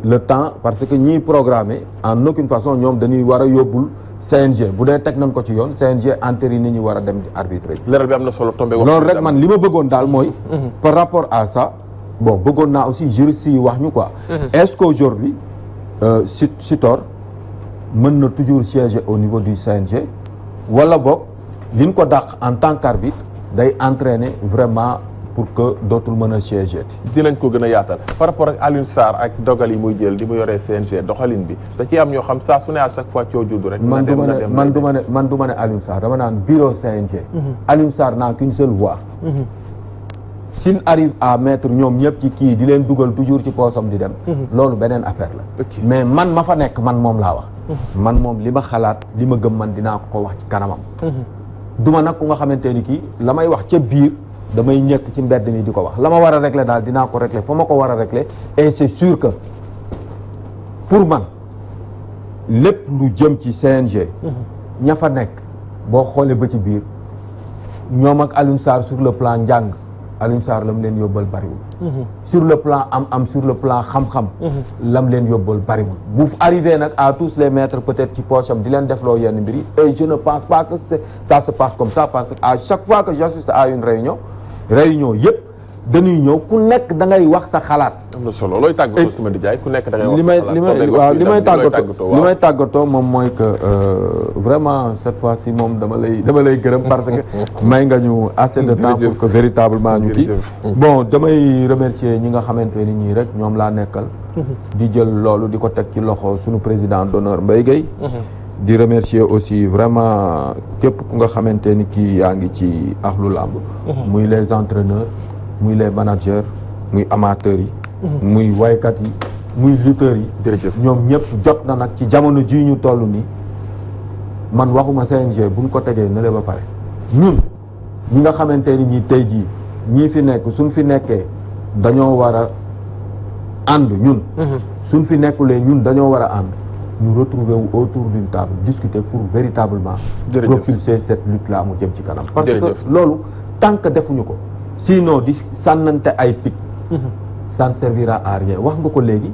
le temps parce que ñiy programmé en aucune façon ñoom dañuy war a yóbbul CNG bu dee teg nañ ko ci yoon CNG entériné ñu war a dem di arbitrer. leeral bi am na solo tombé wax loolu rek man li ma bëggoon daal mooy par rapport à ça bon bëggoon naa aussi juristes yi wax ñu quoi est-ce qu'aujourd'hui Sitor mën na toujours siéger au niveau du CNG wala boog li ñu ko dàq en tant qu'arbitre day entraîner vraiment pour que dootul mën a siéger. dinañ ko gën a yaatal par rapport ak Alioune Sarr ak dogal yi muy jël di mu yoree CNG doxalin bi da ciy am ñoo xam saa su ne à chaque fois coo juddu rek. man du ma ne Alioune Sarr dama naan bureau CNG. Alioune Sarr n'a qu'une seule voix. s'il arrive à mettre ñoom ñëpp ci kii di leen dugal toujours ci poosam di dem. loolu beneen affaire la. mais man ma fa nekk man moom laa wax. man moom li ma xalaat li ma gëm man dinaa ko wax ci kanamam. duma nag ku nga xamante ni kii la may wax ca biir. damay ñëkk ci mbedd mi di ko wax la ma war a régler daal dinaa ko régler fa ma ko war a régler et c'est sûr que pour man lépp lu jëm ci CNG ña fa nekk boo xoolee ba ci biir ñoom ak Alioune Sarr sur le plan njàng Alioune Sarr lam leen yóbbal bariwul sur le plan am sur le plan xam-xam lam leen yóbbal bariwul bu arrivé nag à tous les mettre peut-être ci poche am di leen def loo yenn mbir yi et je ne pense pas que ça se passe comme ça parce que à chaque fois que j'assiste à une réunion yëpp dañuy ñëw ku nekk da ngay wax sa xalaat. am na solo looy tàggatoo sama nijaay ku nekk da ngay wax sa xalaat li may tàggatoo moom mooy que vraiment cette fois-ci moom dama lay gërëm parce que may nga ñu assez de temps pour que véritablement ñu kii bon damay remercier ñi nga xamante ni ñii rek ñoom laa nekkal di jël loolu di ko teg ci loxo suñu président d'honneur Mbaye Gueye di remercier aussi vraiment képp ku nga xamante ni kii yaa ngi ci axlu làmb muy les entraîneurs muy les managers muy amateurs yi muy waykat yi muy lutteurs yi ñoom ñëpp jot na nag ci jamono ji ñu toll nii man waxuma CNG buñ ko tegee ne le ba pare ñun ñi nga xamante ni ñi tey jii ñii fi nekk suñ fi nekkee dañoo war a ànd ñun suñ fi nekkulee ñun dañoo war a ànd ñu retrouver wu autour d'une table discuter pour véritablement propulser cette lutte là mu jëm ci kanam parce que loolu tant que defuñu ko sinon di sànnante ay pic ça ne servira à rien wax nga ko léegi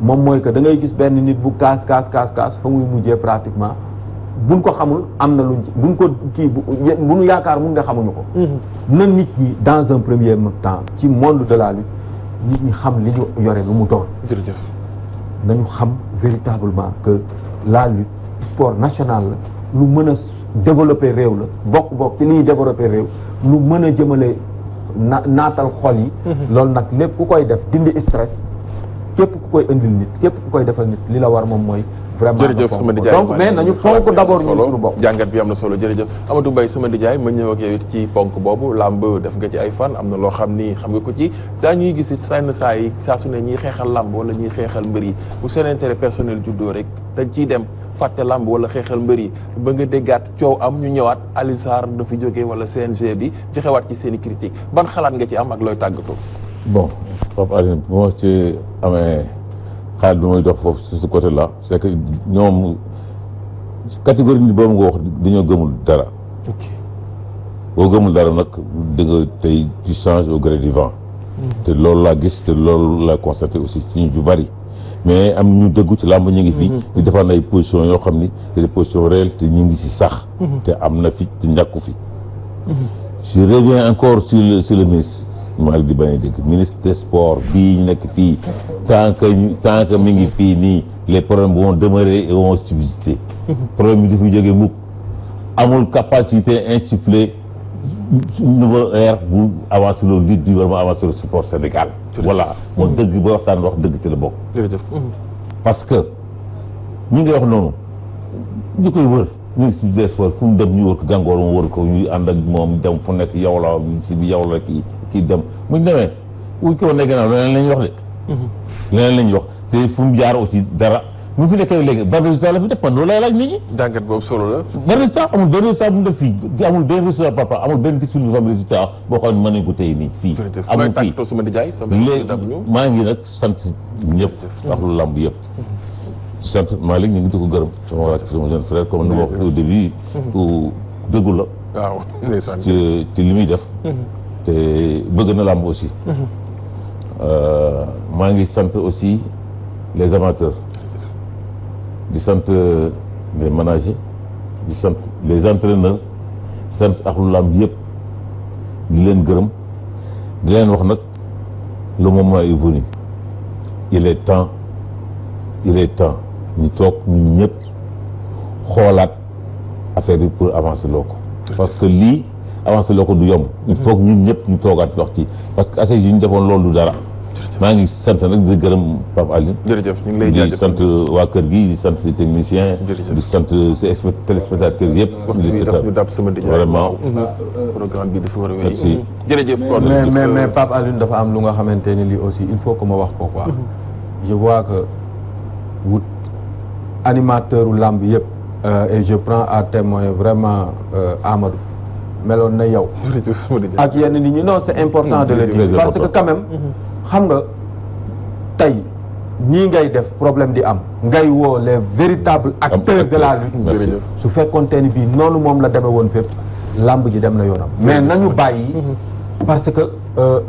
moom mooy que da ngay gis benn nit bu kaas fa muy mujjee pratiquement buñ ko xamul am na luñ ci buñ ko kii bu ñu yaakaar mun nga xamuñu ko na nit ñi dans un premier temps ci monde de la lutte nit ñi xam li ñu yore lu mu doon jërëjëf nañu xam véritablement que la lutte sport national la lu mën a développer réew la bokk ci li ñuy développer réew lu mën a jëmale naatal xol yi loolu nag lépp ku koy def dindi stress képp ku koy indil nit képp ku koy defal nit li la war moom mooy vraiment jërëjëf sama nijaay donc mais nañu fonk d'abord ñu suñu bopp jàngat bi am na solo jërëjëf Amadou Mbaye sama nijaay ma ñëw ak yow it ci ponk boobu làmb def nga ci ay fan am na loo xam ni xam nga ko ci saa ñuy gis it saa yi saa su ne ñiy xeexal làmb wala ñiy xeexal mbër yi bu seen intérêt personnel juddoo rek dañ ciy dem fàtte làmb wala xeexal mbër yi ba nga déggaat coow am ñu ñëwaat Alioune Sarr dafa jógee wala CNG bi joxewaat ci seen i critique ban xalaat nga ci am ak looy tàggatoo. bon Pape Alioune bu ma ci amee xaalis bi may dox foofu sur ce côté là c'est que ñoom catégorie nit boobu nga wax dañoo gëmul dara. boo gëmul dara nag di nga tey tu changes au gré du vent. te loolu laa gis te loolu laa constaté aussi ci ñu bari. mais am ñu dëggu ci làmb ñu ngi fi. di defar ay positions yoo xam ni c'est des positions réelles te ñu ngi ci sax. te am na fi te ñàkku fi. je reviens encore sur le ministre. maa ngi di bañ a dégg ministre des sports bii ñu nekk fii tant que mi ngi fii nii les problèmes vont demeurer et vont subsister. problème yi du fi jógee mukk amul capacité insuffler nouveau air bu avancer loolu lutte bi vraiment avancer le sport Sénégal. voilà moo dëgg ba waxtaan wax dëgg ci la bokk. jërëjëf. parce que ñi ngay wax noonu ñu koy wër ministre des sports fu mu dem ñu wër ko gàngoor mu wër ko ñu ànd ak moom dem fu nekk yow la si bi yow la kii dem mu ñu demee wuñ ko wane gannaaw leneen lañ wax de. leneen lañ wax te fu mu jaar aussi dara mu fi nekkee léegi ban résultat la fi def man loolu lay laaj nit ñi. jàngat boobu solo la. ban résultat amul benn résultat bu mu def fii amul benn résultat papa amul benn discipline bu fa am résultat boo xam ne mën nañ ko téye nii fii. amul fii léegi maa ngi nag sant ñëpp wax lu lamb yëpp. sant Malick ñu ngi di ko gërëm sama waa sama jeune frère comme ni ma wax au début. ku dëggu la. waaw ci li muy def. te bëgg na làmb aussi. maa ngi sant aussi les amateurs. di sant les managers di sant les entraîneurs di sant axlu làmb yëpp di leen gërëm di leen wax nag le moment est venu il est temps ñu toog ñun ñëpp xoolaat affaire bi pour avancer loo ko parce que lii avancer loo ko du yomb il faut que ñun ñëpp ñu toogaat wax ci parce que assises yi ñu defoon loolu du dara maa ngi sant nag di gërëm Pape Alioune. jërëjëf ñu ngi lay jaajëfal di sant waa kër gi di sant si technicien di sant si téléspectateurs yëpp. ñu dab sama dijaa vraiment. programme bi dafa war a wéy. merci jërëjëf. mais Pape Alioune dafa am lu nga xamante ni lii aussi il faut que ma wax ko quoi. je vois que wut animateur u làmb yëpp. et je prends à témoin vraiment Amadou. meloon na yow. ak yenn nit ñi non c'est important de le dire parce que quand même. xam nga tey ñii ngay def problème di am ngay woo les véritables acteurs de la lutte su fekkoonte ni bii noonu moom la demee woon fépp làmb ji dem na yoonam mais nañu bàyyi parce que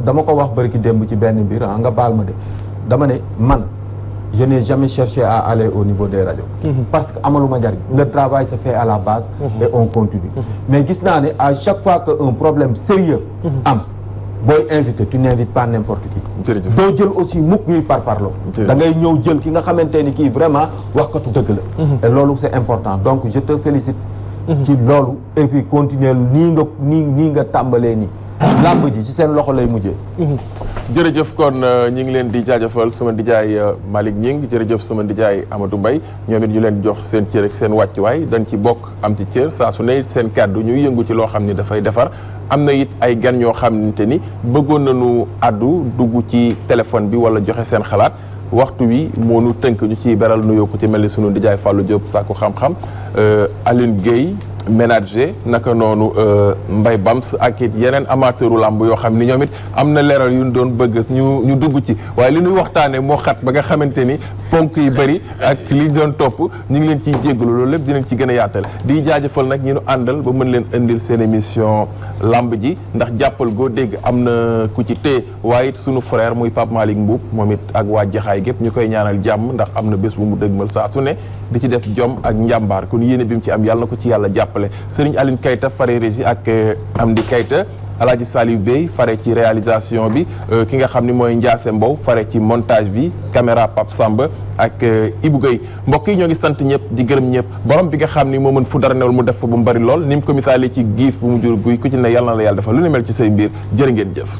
dama ko wax bari ki démb ci benn mbir nga baal ma de dama ne man je n'ai jamais cherché à aller au niveau des radios parce que amaluma njariñ le travail se fait à la base et on continue mais gis naa ne à chaque fois que un problème sérieux am booy invité tu n'invites pas n'importe qui doo jël aussi mukk ñuy parparloo da ngay ñëw jël ki nga xamante ni kii vraiment waxkatu dëgg la et loolu c'est important donc je te félicite ci loolu et puis continuer nii nga tàmbalee nii làmb ji ci seen loxo lay mujjee jërëjëf kon ñi ngi leen di jaajëfal sama ndijaay Malick Ñing jërëjëf sama ndijaay Amadou Mbaye ñoom it ñu leen jox seen cër ak seen wàccuwaay dañ ci bokk am ci cër saa su ne seen kàddu ñuy yëngu ci loo xam ni dafay defar am na it ay gan ñoo xamante ni bëggoon nañu àddu dugg ci téléphone bi wala joxe seen xalaat waxtu wi moo nu tënk ñu ciy beral nuyoo ko ci mel ni sunu ndijaay Fallou Diop Sakku xam-xam Aline Gueye ménager naka noonu Mbaye Bams ak it yeneen amateuru làmb yoo xam ni ñoom it am na leeral yu ñu doon bëgg ñu dugg ci waaye li ñuy waxtaanee moo xat ba nga xamante ni ponk yi bëri ak li doon topp ñu ngi leen ciy jéggalu loolu lépp dinañ ci gën a yaatal di jaajëfal nag ñi nu àndal ba mën leen indil seen émission lamb ji ndax jàppal goo dégg am na ku ci téye waaye it sunu frère muy Pape Malick Mbuub moom it ak waa Jaxaay gépp ñu koy ñaanal jàmm ndax am na bés bu mu dëgmal saa su ne di ci def jom ak njàmbaar kon yéene bi mu ci am yàlla na ko ci yàlla jàppale Serigne Aline Kayta fare régie ak Amdi Kayta Alaaji Saliou Bey fare ci réalisation bi ki nga xam ni mooy Ndiasse Mbow fare ci montage bi caméra Pape Samba ak Ibou Gueye mbokk yi ñoo ngi sant ñëpp di gërëm ñëpp borom bi nga xam ni moo mën fu dara newul mu def fa bu mu bari lool ni mu ko misaale ci giif bu mu jur guy ku ci ne yàlla na la yàlla defal lu ne mel ci say mbir jërë ngeen jëf